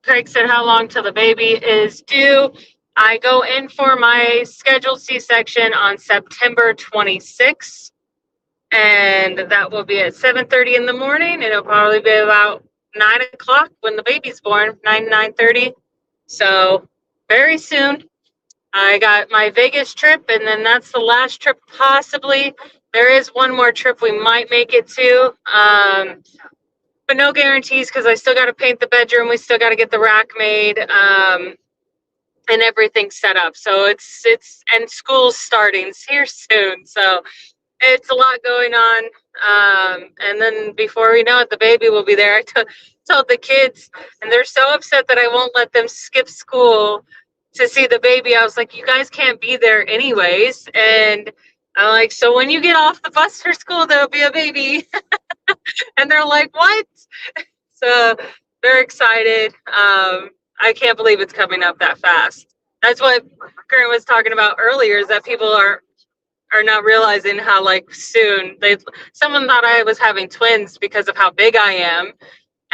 Craig said, how long till the baby is due? I go in for my scheduled C-section on September 26th. And that will be at 7:30 in the morning. And it'll probably be about 9 o'clock when the baby's born, 9:30. So very soon. I got my Vegas trip, and then that's the last trip possibly. There is one more trip we might make it to, but no guarantees because I still got to paint the bedroom. We still got to get the rack made, and everything set up. So it's and school's starting here soon. So it's a lot going on. And then before we know it, the baby will be there. I told the kids, and they're so upset that I won't let them skip school to see the baby. I was like, you guys can't be there anyways. And I'm like, so when you get off the bus for school, there'll be a baby. And they're like, what? So they're excited. I can't believe it's coming up that fast. That's what Grant was talking about earlier, is that people are not realizing how like soon someone thought I was having twins because of how big I am.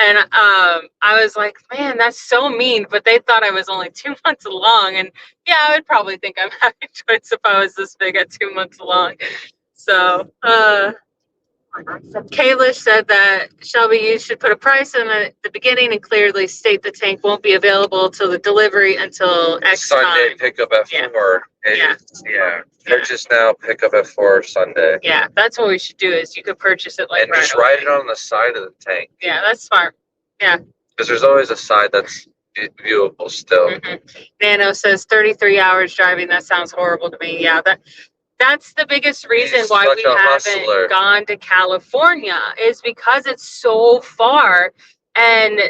And I was like, man, that's so mean. But they thought I was only 2 months along. And yeah, I would probably think I'm having twins if I was this big at 2 months along. So Kayla said that Shelby, you should put a price in at the beginning and clearly state the tank won't be available till the delivery until X Sunday time. pickup at 4. Yeah. Purchase now, pickup at 4 Sunday. Yeah, that's what we should do. Is you could purchase it like and just write it on the side of the tank. Yeah, that's smart. Yeah. Because there's always a side that's viewable still. Mm-hmm. Nano says 33 hours driving. That sounds horrible to me. Yeah, that's the biggest reason why we haven't gone to California, is because it's so far. And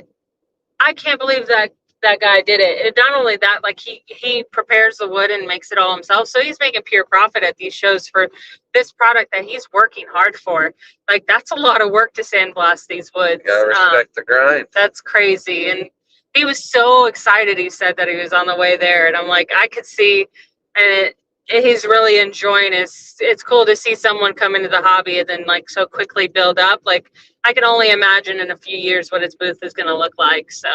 I can't believe that guy did it. And not only that, like he prepares the wood and makes it all himself. So he's making pure profit at these shows for this product that he's working hard for. Like, that's a lot of work to sandblast these woods. You gotta respect the grind. That's crazy. And he was so excited. He said that he was on the way there. And I'm like, I could see, and he's really enjoying it. It's cool to see someone come into the hobby and then like so quickly build up. Like, I can only imagine in a few years what his booth is going to look like. So.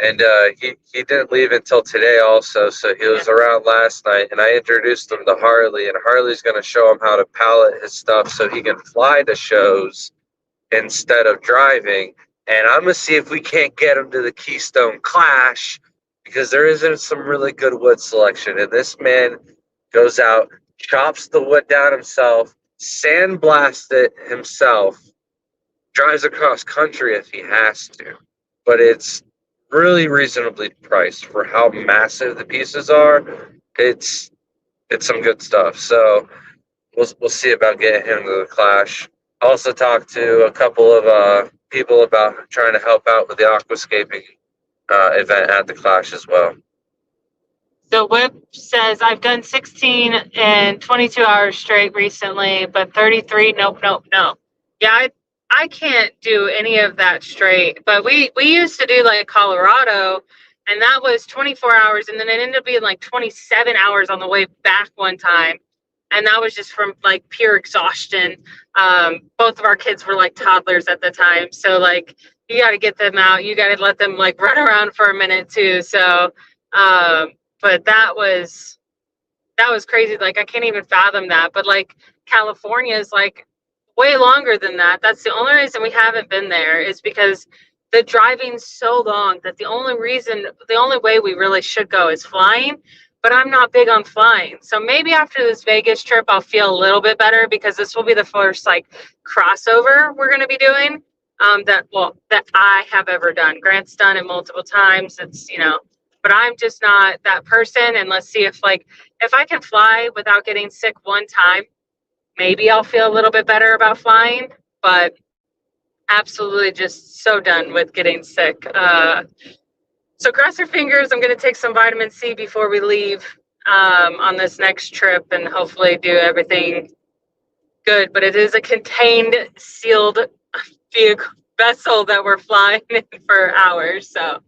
And he didn't leave until today also, so he was around last night, and I introduced him to Harley, and Harley's going to show him how to pallet his stuff so he can fly to shows instead of driving. And I'm going to see if we can't get him to the Keystone Clash, because there isn't some really good wood selection. And this man goes out, chops the wood down himself, sandblasts it himself, drives across country if he has to. But it's really reasonably priced for how massive the pieces are. It's some good stuff. So we'll see about getting him to the Clash. Also talked to a couple of people about trying to help out with the aquascaping event at the Clash as well. So Whip says, I've done 16 and 22 hours straight recently, but 33, nope. Yeah, I can't do any of that straight. But we used to do like Colorado, and that was 24 hours, and then it ended up being like 27 hours on the way back one time. And that was just from like pure exhaustion. Both of our kids were like toddlers at the time. So like, you got to get them out. You got to let them like run around for a minute too. So, but that was crazy. Like, I can't even fathom that. But like, California is like way longer than that. That's the only reason we haven't been there, is because the driving's so long that the only way we really should go is flying. but I'm not big on flying. So maybe after this Vegas trip, I'll feel a little bit better because this will be the first like crossover we're going to be doing that I have ever done. Grant's done it multiple times. It's, but I'm just not that person. And let's see if I can fly without getting sick one time, maybe I'll feel a little bit better about flying, but absolutely just so done with getting sick. So cross your fingers. I'm going to take some vitamin C before we leave on this next trip and hopefully do everything good. But it is a contained, sealed vehicle vessel that we're flying in for hours. So,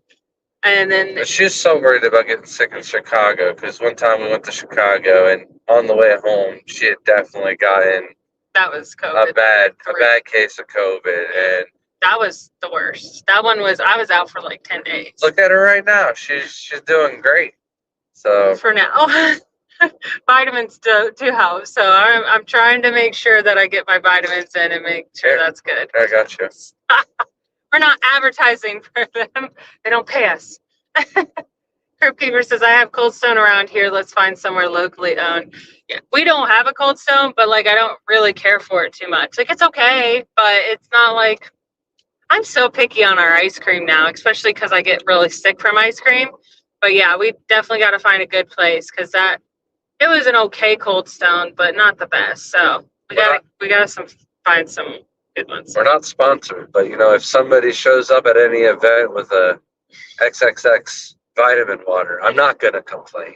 and then But she's so worried about getting sick in Chicago because one time we went to Chicago and on the way home, she had definitely gotten that was COVID. a bad case of COVID, and that was the worst. That one was, I was out for like 10 days. Look at her right now. She's doing great. So for now, vitamins do help. So I'm trying to make sure that I get my vitamins in and make sure that's good. I got you. We're not advertising for them. They don't pay us. Crypt Keeper says, I have Cold Stone around here. Let's find somewhere locally owned. Yeah, we don't have a Cold Stone, but I don't really care for it too much. It's okay, but it's not like, I'm so picky on our ice cream now, especially because I get really sick from ice cream. But yeah, we definitely got to find a good place because it was an okay Cold Stone, but not the best. So we gotta find some good ones. We're not sponsored, but if somebody shows up at any event with a XXX vitamin water, I'm not gonna complain.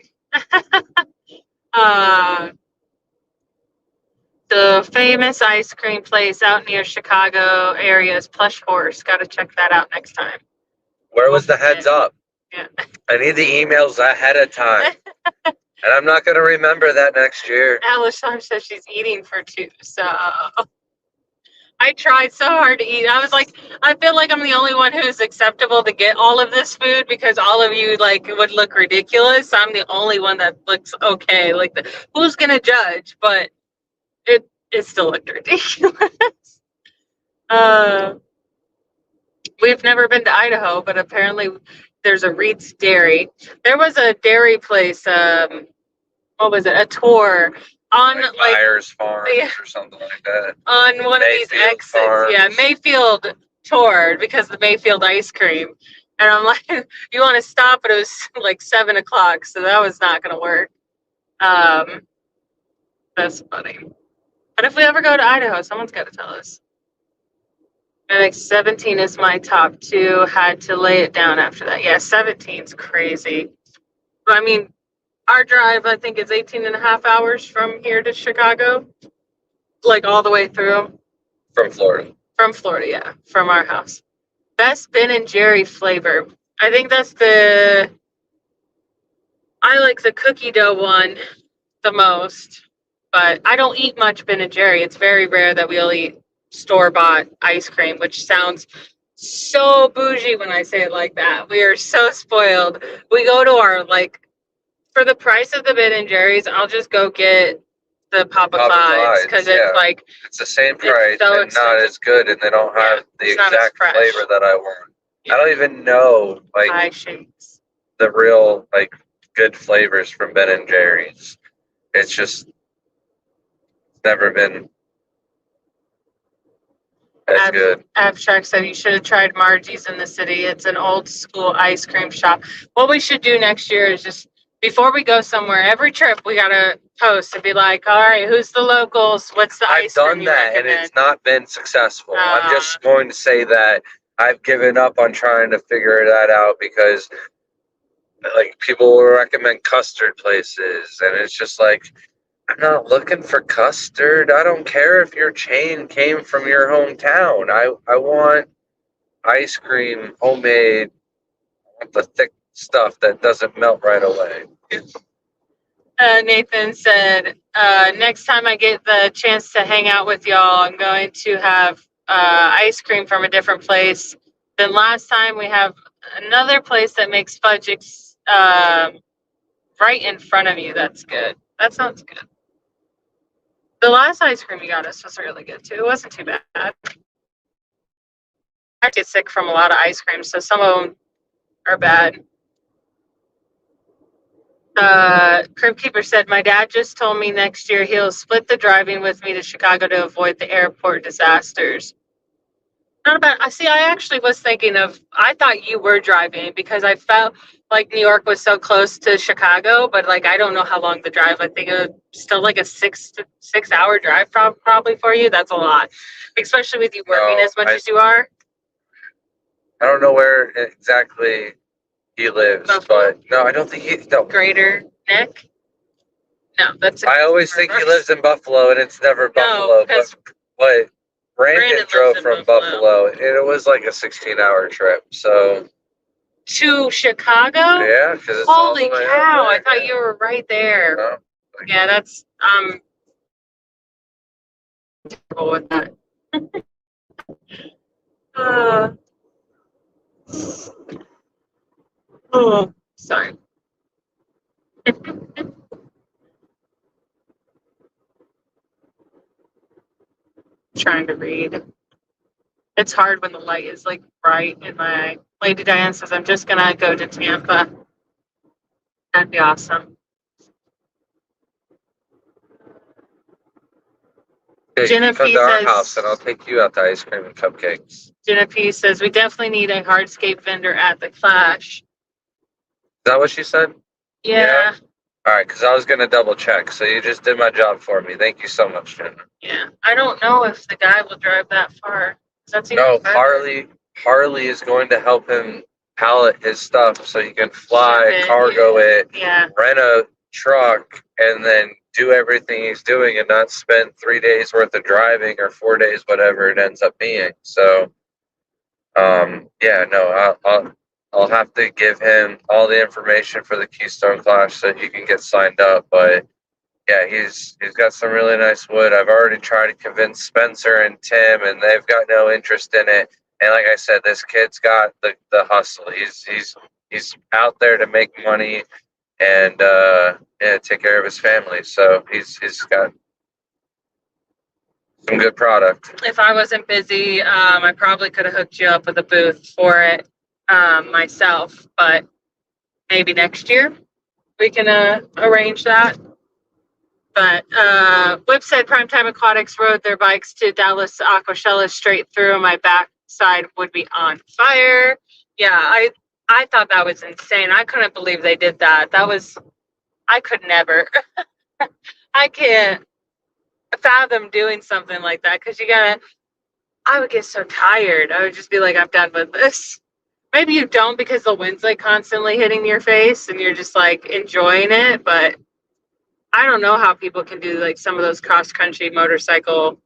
The famous ice cream place out near Chicago area is Plush Horse. Got to check that out next time. Where was the heads up? Yeah. I need the emails ahead of time. And I'm not going to remember that next year. Alice says she's eating for two. So I tried so hard to eat. I was like, I feel like I'm the only one who's acceptable to get all of this food because all of you would look ridiculous. I'm the only one that looks okay. Who's going to judge? But it still looked ridiculous. We've never been to Idaho, but apparently there's a Reed's Dairy. There was a dairy place, what was it? A tour on Myers Farms or something like that. On one Mayfield of these exits. Farms. Yeah, Mayfield toured because the Mayfield ice cream. And I'm like, you want to stop? But it was 7 o'clock, so that was not going to work. That's funny. But if we ever go to Idaho, someone's got to tell us. I think 17 is my top 2. Had to lay it down after that. Yeah, 17's crazy. I mean, our drive, I think, is 18 and a half hours from here to Chicago. All the way through. From Florida. From Florida, yeah. From our house. Best Ben and Jerry flavor. I think that's I like the cookie dough one the most. But I don't eat much Ben and Jerry. It's very rare that we'll eat store-bought ice cream, which sounds so bougie when I say it like that. We are so spoiled. We go to our, for the price of the Ben and Jerry's, I'll just go get the Papa Clyde's because it's the same price so and not as good, and they don't have the exact flavor that I want. Yeah. I don't even know the real good flavors from Ben and Jerry's. It's just never been as good. Abstract said you should have tried Margie's in the city. It's an old school ice cream shop. What we should do next year is just before we go somewhere, every trip we gotta post and be like, all right, who's the locals? What's the ice cream? I've done that and it's not been successful. I'm just going to say that I've given up on trying to figure that out because people will recommend custard places and it's just I'm not looking for custard. I don't care if your chain came from your hometown. I want ice cream, homemade. I want the thick stuff that doesn't melt right away. Nathan said, next time I get the chance to hang out with y'all, I'm going to have ice cream from a different place than last time. We have another place that makes fudge right in front of you. That's good. That sounds good. The last ice cream you got us was really good too. It wasn't too bad. I get sick from a lot of ice cream, so some of them are bad. Crimp Keeper said, my dad just told me next year he'll split the driving with me to Chicago to avoid the airport disasters. Not about, I see, I actually was thinking of, I thought you were driving because I felt like New York was so close to Chicago, but like, I don't know how long the drive. I think it was still like a 6 hour drive probably for you. That's a lot, especially with you working as much as you are. I don't know where exactly he lives, Buffalo. but no, I don't think he, no. Greater Neck? No, that's. I always think he lives in Buffalo, and it's never Buffalo. because But Brandon drove lives in from Buffalo, and it was like a 16-hour trip. So to Chicago? yeah, because it's all the Holy way cow! up there, I thought you were right there. No. Yeah, that's terrible with that. Oh, sorry. Trying to read. It's hard when the light is like bright in my eye. Lady Diane says, I'm just gonna go to Tampa. That'd be awesome. Jenna P to our house, and I'll take you out to ice cream and cupcakes. Jenna P says, we definitely need a hardscape vendor at the Clash. Is that what she said? Yeah. All right, because I was going to double check. So you just did my job for me. Thank you so much, Jenna. Yeah. I don't know if the guy will drive that far. That's No, Harley is going to help him pallet his stuff so he can fly, cargo it, rent a truck, and then do everything he's doing and not spend 3 days worth of driving or 4 days, whatever it ends up being. So, yeah, no, I'll have to give him all the information for the Keystone Clash so he can get signed up. But yeah, he's got some really nice wood. I've already tried to convince Spencer and Tim, and they've got no interest in it. And like I said, this kid's got the hustle. He's out there to make money and take care of his family. So he's got some good product. If I wasn't busy, I probably could have hooked you up with a booth for it myself, but maybe next year we can arrange that. But Whip said Primetime Aquatics rode their bikes to Dallas Aquashella straight through, and my backside would be on fire. Yeah, I thought that was insane. I couldn't believe they did that. I could never. I can't fathom doing something like that because I would get so tired. I would just be like, I'm done with this. Maybe you don't because the wind's like constantly hitting your face and you're just like enjoying it, but I don't know how people can do like some of those cross country motorcycle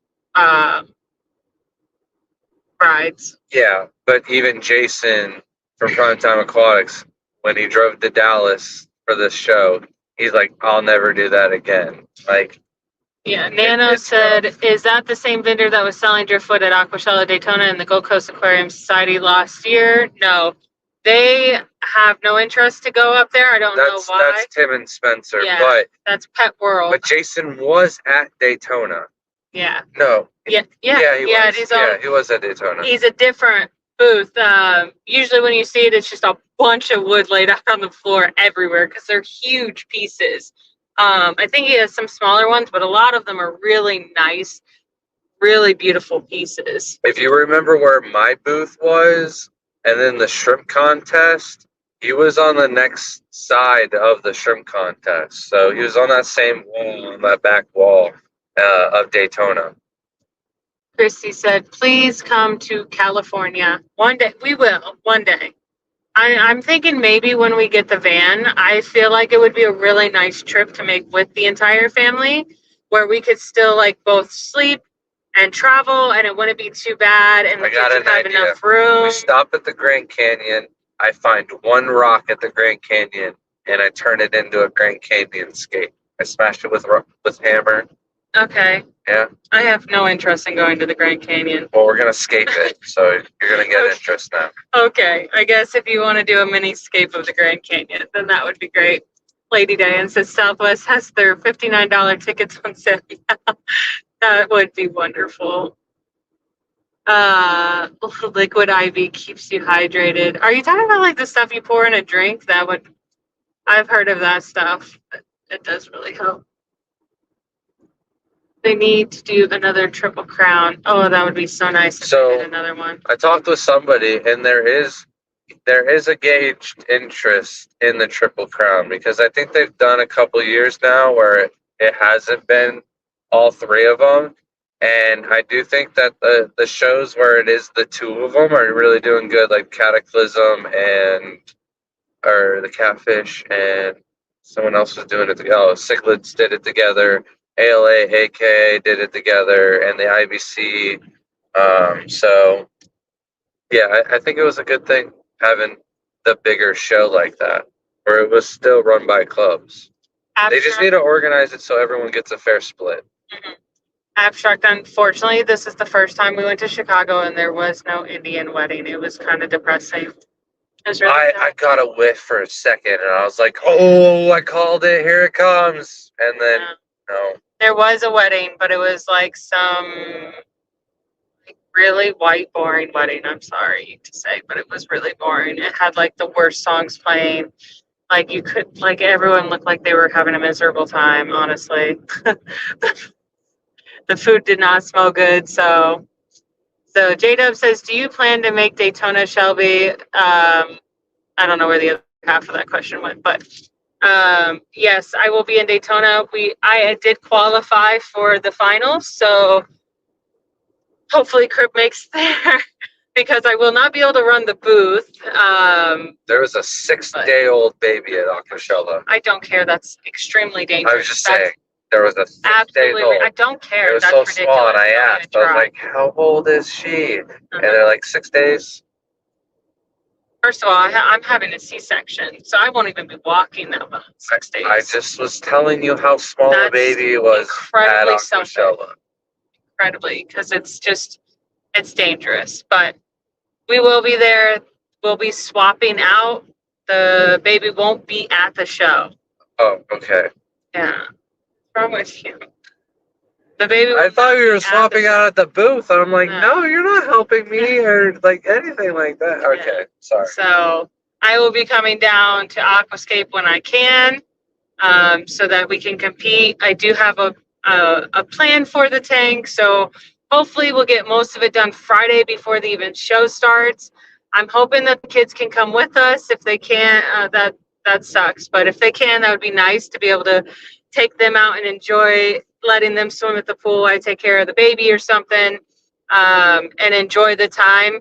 rides. Yeah, but even Jason from Primetime Aquatics, when he drove to Dallas for this show, he's like, I'll never do that again. Like, yeah, Nano said, is that the same vendor that was selling driftwood at Aquashella Daytona and the Gold Coast Aquarium Society last year? No, they have no interest to go up there. I don't know why. That's Tim and Spencer. Yeah, but that's Pet World. But Jason was at Daytona. Yeah. No. Yeah, he was at Daytona. He's a different booth. Usually when you see it, it's just a bunch of wood laid out on the floor everywhere because they're huge pieces. I think he has some smaller ones, but a lot of them are really nice, really beautiful pieces. If you remember where my booth was, and then the shrimp contest, he was on the next side of the shrimp contest. So he was on that same wall, on that back wall of Daytona. Christy said, please come to California. One day. We will, one day. I'm thinking maybe when we get the van, I feel like it would be a really nice trip to make with the entire family, where we could still like both sleep and travel, and it wouldn't be too bad, and we could have enough room. We stop at the Grand Canyon. I find one rock at the Grand Canyon, and I turn it into a Grand Canyon skate. I smashed it with hammer. Okay. Yeah. I have no interest in going to the Grand Canyon. Well, we're gonna scape it, so you're gonna get interest now. Okay. I guess if you want to do a mini scape of the Grand Canyon, then that would be great. Lady Diane says Southwest has their $59 tickets on sale. That would be wonderful. Liquid IV keeps you hydrated. Are you talking about like the stuff you pour in a drink? That would I've heard of that stuff. It does really help. They need to do another Triple Crown. Oh, that would be so nice if So- they did another one. I talked with somebody, and there is a gauged interest in the Triple Crown because I think they've done a couple years now where it hasn't been all three of them. And I do think that the shows where it is the two of them are really doing good, like Cataclysm or the Catfish, and someone else was doing it together. Oh, Cichlids did it together. ALA, AKA did it together, and the IBC. So, yeah, I think it was a good thing having the bigger show like that, where it was still run by clubs. They just need to organize it so everyone gets a fair split. Mhm. Abstract, unfortunately, this is the first time we went to Chicago and there was no Indian wedding. It was kind of depressing. It was really I got a whiff for a second, and I was like, "Oh, I called it! Here it comes!" And then no. There was a wedding, but it was like some really white, boring wedding. I'm sorry to say, but it was really boring. It had like the worst songs playing. Like you could, like everyone looked like they were having a miserable time. Honestly, the food did not smell good. So J-Dub says, "Do you plan to make Daytona, Shelby?" I don't know where the other half of that question went, but yes, I will be in Daytona. I did qualify for the finals, so hopefully Crip makes there because I will not be able to run the booth. There was a 6-day-old baby at Aquashella. I don't care. That's extremely dangerous. I was just saying, there was a 6-day-old. I don't care. It was That's so ridiculous. small, and I I'm asked, I gonna was try. like, "How old is she?" And Uh-huh. they're like, 6 days. First of all, I'm having a C-section, so I won't even be walking that much. 6 days. I just was telling you how small the That's baby was at incredibly selfish. Aquashella. Incredibly, because it's dangerous. But we will be there. We'll be swapping out. The baby won't be at the show. Oh, okay. Yeah. What's wrong with you? The baby. I thought you were swapping out at the booth. I'm like, No. no, you're not helping me or like anything like that. Okay, sorry. So I will be coming down to Aquascape when I can, so that we can compete. I do have a plan for the tank, so hopefully we'll get most of it done Friday before the event show starts. I'm hoping that the kids can come with us. If they can't, that sucks. But if they can, that would be nice to be able to take them out and enjoy letting them swim at the pool. I take care of the baby or something, and enjoy the time.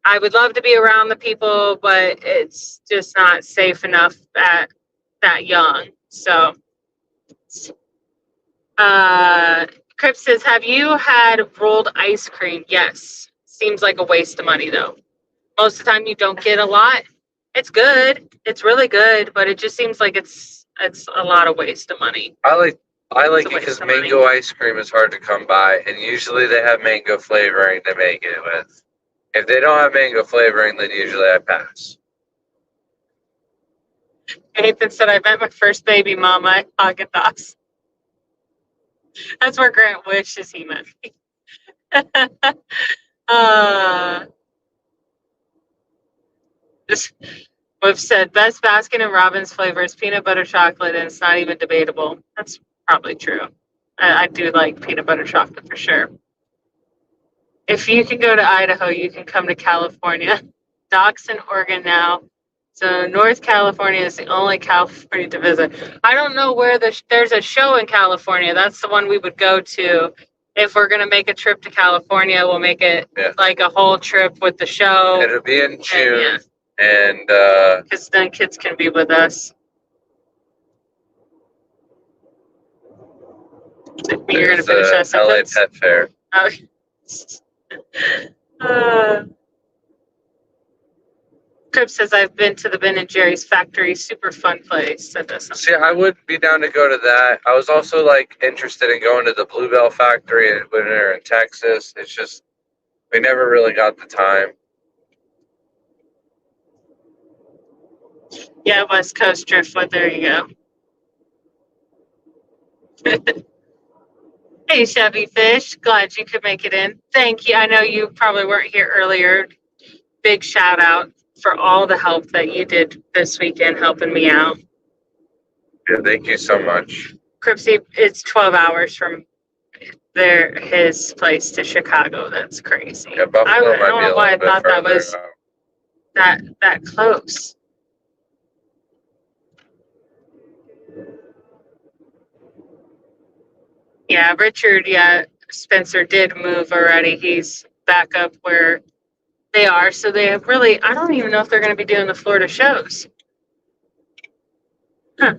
I would love to be around the people, but it's just not safe enough at that young. So, Crip says, "Have you had rolled ice cream?" Yes. Seems like a waste of money though. Most of the time you don't get a lot. It's good. It's really good, but it just seems like it's a lot of waste of money. I like a it waste because of money. mango ice cream is hard to come by, and usually they have mango flavoring to make it with. If they don't have mango flavoring, then usually I pass. Nathan said, "I met my first baby mama at Haagen-Dazs." That's where Grant wishes he met me. We've said best Baskin and Robbins flavor is peanut butter chocolate, and it's not even debatable. That's probably true. I do like peanut butter chocolate for sure. If you can go to Idaho, you can come to California. Doc's in Oregon now. So North California is the only California to visit. I don't know where there's a show in California. That's the one we would go to. If we're going to make a trip to California, we'll make it like a whole trip with the show. It'll be in June, and because then kids can be with us. You're going to finish that LA sentence? Pet Fair. Crip says, "I've been to the Ben & Jerry's factory. Super fun place." That does sound See, I would be down to go to that. I was also like interested in going to the Bluebell factory when we were in Texas. It's just we never really got the time. Yeah, West Coast Driftwood. There you go. Hey, Chevy Fish. Glad you could make it in. Thank you. I know you probably weren't here earlier. Big shout out for all the help that you did this weekend helping me out. Yeah, thank you so much. Cripsy, it's 12 hours from his place to Chicago. That's crazy. Yeah, Buffalo I might don't be know a why I little bit thought that further. was that close. Yeah, Richard, Spencer did move already. He's back up where they are. So they have really, I don't even know if they're going to be doing the Florida shows. Huh.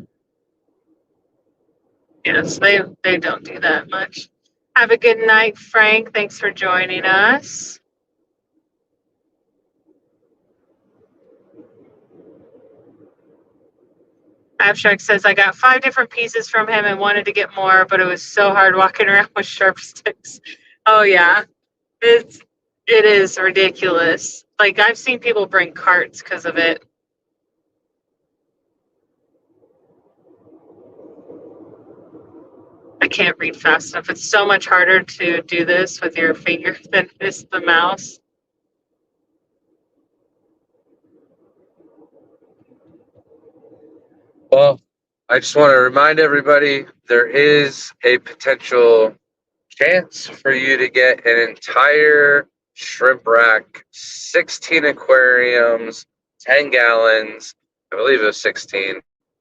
Yes, they don't do that much. Have a good night, Frank. Thanks for joining us. Abstract says, I got 5 different pieces from him and wanted to get more, but it was so hard walking around with sharp sticks. Oh yeah, it is ridiculous. Like I've seen people bring carts because of it. I can't read fast enough. It's so much harder to do this with your finger than it is the mouse. Well, I just want to remind everybody there is a potential chance for you to get an entire shrimp rack, 16 aquariums, 10 gallons. I believe it was 16.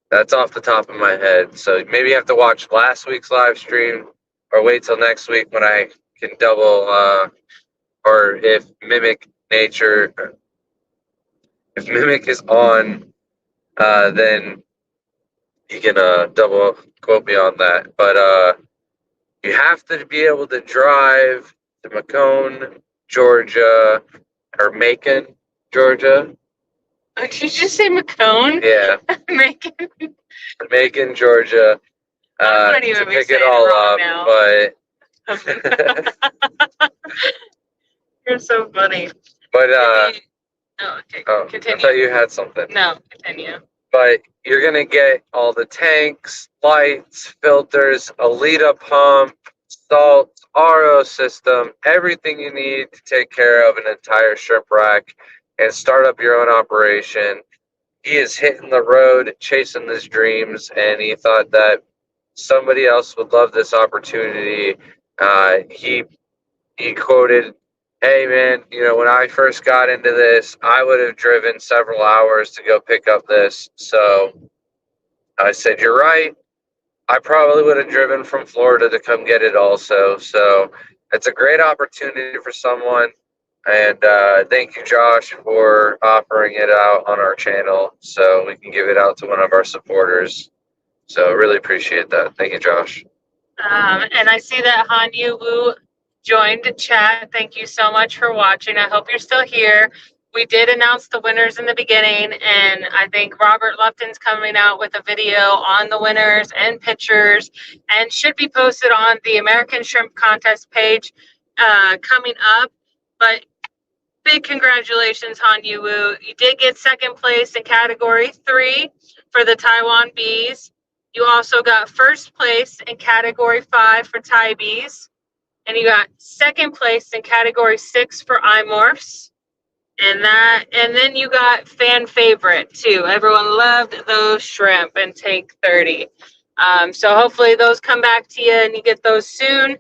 That's off the top of my head. So maybe you have to watch last week's live stream or wait till next week when I can double, or if Mimic Nature, if Mimic is on, then you can double quote me on that. But you have to be able to drive to Macomb, Georgia, or Macon, Georgia. Did you just say Macomb? Yeah, Macon. Macon, Georgia, I might to even be pick saying it all wrong up. now. But You're so funny. but Okay, I continue. thought you had something. No, continue. But you're gonna get all the tanks, lights, filters, a Alita pump, salt, RO system, everything you need to take care of an entire shrimp rack and start up your own operation. He is hitting the road, chasing his dreams, and he thought that somebody else would love this opportunity. He quoted, "Hey man, when I first got into this, I would have driven several hours to go pick up this." So I said, "You're right. I probably would have driven from Florida to come get it also." So it's a great opportunity for someone. And thank you, Josh, for offering it out on our channel so we can give it out to one of our supporters. So really appreciate that. Thank you, Josh. And I see that Han Yu Wu joined the chat. Thank you so much for watching. I hope you're still here. We did announce the winners in the beginning, and I think Robert Lupton's coming out with a video on the winners and pictures, and should be posted on the American Shrimp Contest page coming up. But big congratulations, Han Yu Wu. You did get second place in category 3 for the Taiwan bees. You also got first place in category 5 for Thai bees. And you got second place in category 6 for iMorphs. And then you got fan favorite too. Everyone loved those shrimp and Tank 30. So hopefully those come back to you and you get those soon.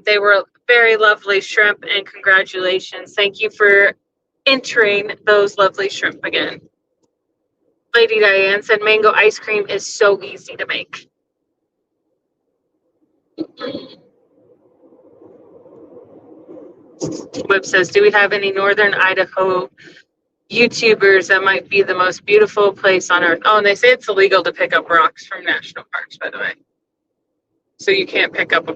They were very lovely shrimp, and congratulations. Thank you for entering those lovely shrimp again. Lady Diane said mango ice cream is so easy to make. Whip says, do we have any Northern Idaho YouTubers that might be the most beautiful place on earth? Oh, and they say it's illegal to pick up rocks from national parks, by the way. So you can't pick up a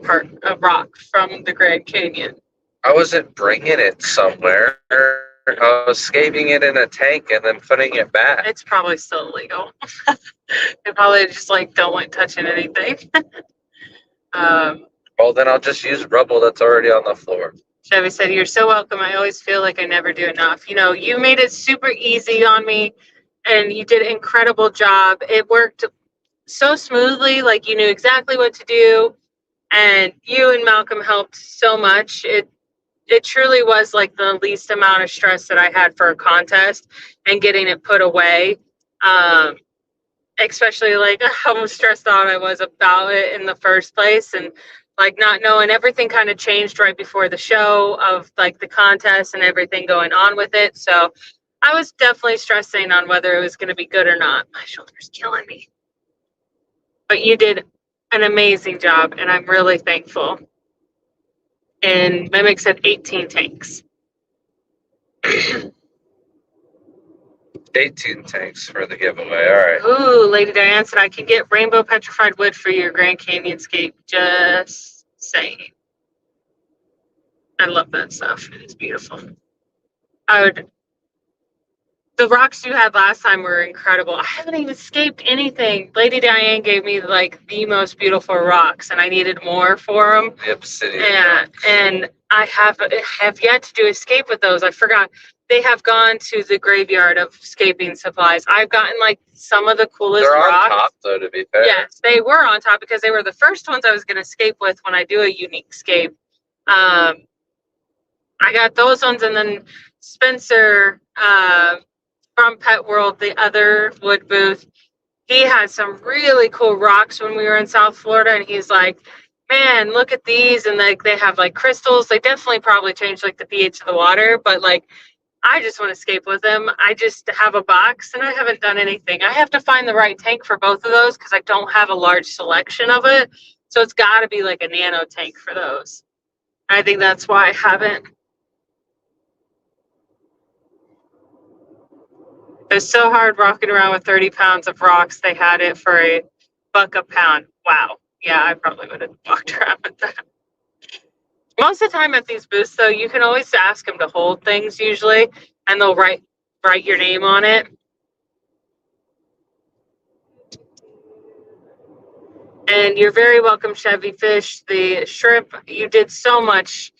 rock from the Grand Canyon. I wasn't bringing it somewhere. I was scaping it in a tank and then putting it back. It's probably still illegal. They probably just don't like touching anything. Well, then I'll just use rubble that's already on the floor. Chevy said, you're so welcome. I always feel like I never do enough. You made it super easy on me, and you did an incredible job. It worked so smoothly, like you knew exactly what to do, and you and Malcolm helped so much. It truly was like the least amount of stress that I had for a contest and getting it put away. especially like how stressed out I was about it in the first place, and like not knowing everything kind of changed right before the show of like the contest and everything going on with it. So I was definitely stressing on whether it was going to be good or not. My shoulder's killing me. But you did an amazing job, and I'm really thankful. And Mimic said 18 tanks. 18 tanks for the giveaway. All right. Ooh, Lady Diane said I can get rainbow petrified wood for your Grand Canyon scape. Just saying. I love that stuff. It's beautiful. The rocks you had last time were incredible. I haven't even scaped anything. Lady Diane gave me like the most beautiful rocks, and I needed more for them. The obsidian. And I have yet to do a scape with those. I forgot. They have gone to the graveyard of scaping supplies. I've gotten like some of the coolest They're rocks. on top, though, to be fair. Yes, they were on top because they were the first ones I was going to scape with when I do a unique scape. I got those ones, and then Spencer from Pet World, the other wood booth, he had some really cool rocks when we were in South Florida, and he's like, man, look at these, and like they have like crystals. They definitely probably changed like the pH of the water, but like I just want to escape with them. I just have a box and I haven't done anything. I have to find the right tank for both of those because I don't have a large selection of it. So it's got to be like a nano tank for those. I think that's why I haven't. It's so hard rocking around with 30 pounds of rocks. They had it for $1 a pound. Wow. Yeah, I probably would have walked around with that. Most of the time at these booths, though, you can always ask them to hold things usually, and they'll write your name on it. And you're very welcome, Chevy Fish. The shrimp, you did so much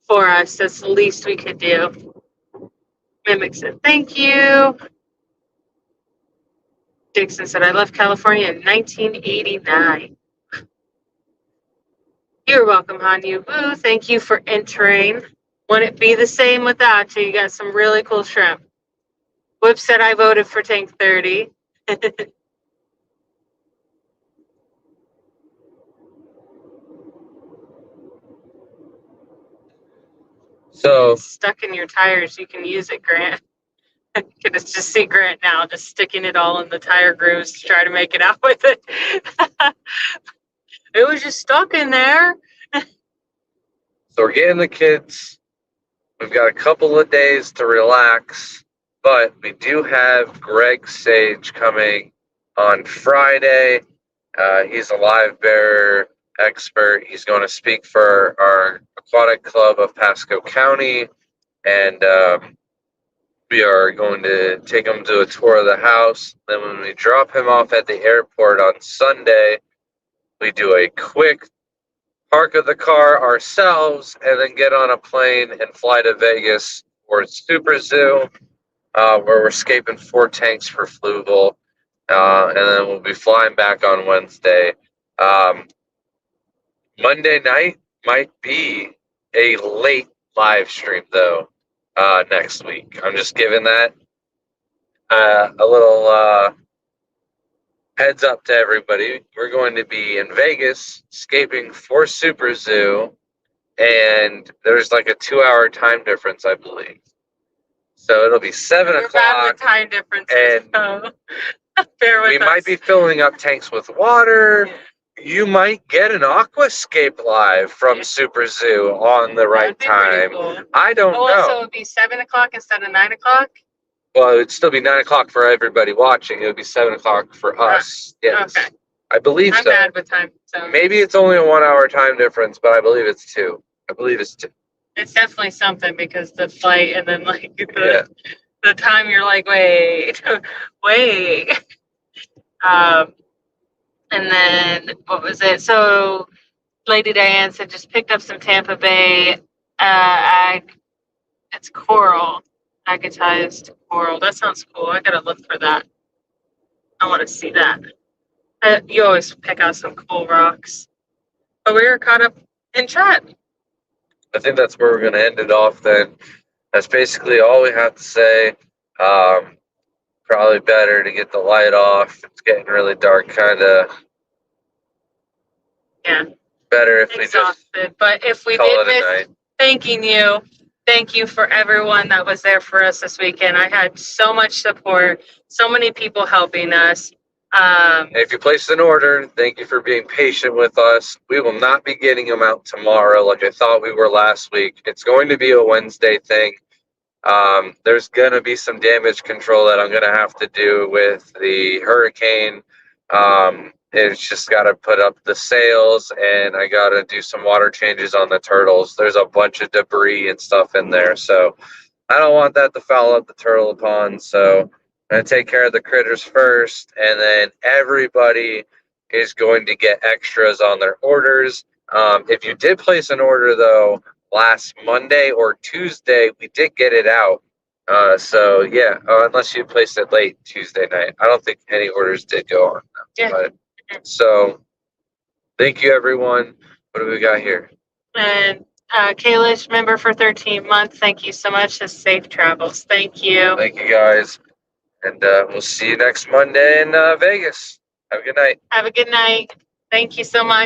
for us. That's the least we could do. Mimic said, thank you. Dixon said, I left California in 1989. You're welcome, Hanyu. Boo. Thank you for entering. Wouldn't it be the same without you? You got some really cool shrimp. Whip said I voted for Tank 30. So stuck in your tires, you can use it, Grant. I can just see Grant now, just sticking it all in the tire grooves to try to make it out with it. It was just stuck in there. So we're getting the kids. We've got a couple of days to relax, but we do have Greg Sage coming on Friday. He's a live bearer expert. He's going to speak for our aquatic club of Pasco County, and we are going to take him to a tour of the house. Then when we drop him off at the airport on Sunday, we do a quick park of the car ourselves, and then get on a plane and fly to Vegas for Super Zoo, where we're scaping 4 tanks for Fluval. And then we'll be flying back on Wednesday. Monday night might be a late live stream, though, next week. I'm just giving that a little heads up to everybody. We're going to be in Vegas scaping for Super Zoo, and there's like a 2-hour time difference, I believe. So it'll be 7 We're o'clock. bad with time differences, and so bear with we us. might be filling up tanks with water. You might get an Aquascape live from Super Zoo on the right time. Cool. I don't know. So it would be 7 o'clock instead of 9 o'clock? Well, it'd still be 9 o'clock for everybody watching. It would be 7 o'clock for us. Yes. Okay. I believe I'm so. bad with time. So Maybe it's only a 1-hour time difference, but I believe it's 2. I believe it's 2. it's definitely something because the flight and then like the time you're like, wait. And then what was it? So Lady Diane said just picked up some Tampa Bay it's coral, agatized coral. That sounds cool. I gotta look for that. I want to see that. You always pick out some cool rocks. But we were caught up in chat. I think that's where we're going to end it off then. That's basically all we have to say. Probably better to get the light off. It's getting really dark, kind of. Yeah. Better if we just Exhausted. But if we call did it a miss night. thanking you, thank you for everyone that was there for us this weekend. I had so much support, so many people helping us. And if you placed an order, thank you for being patient with us. We will not be getting them out tomorrow like I thought we were last week. It's going to be a Wednesday thing. There's going to be some damage control that I'm going to have to do with the hurricane. It's just got to put up the sails, and I got to do some water changes on the turtles. There's a bunch of debris and stuff in there, so I don't want that to foul up the turtle pond. So I'm going to take care of the critters first, and then everybody is going to get extras on their orders. If you did place an order, though, last Monday or Tuesday, we did get it out. So yeah, unless you placed it late Tuesday night, I don't think any orders did go on. Yeah. But, so thank you, everyone. What do we got here? And Kalish, member for 13 months, thank you so much. Just safe travels. Thank you. Thank you, guys. And we'll see you next Monday in Vegas. Have a good night. Have a good night. Thank you so much.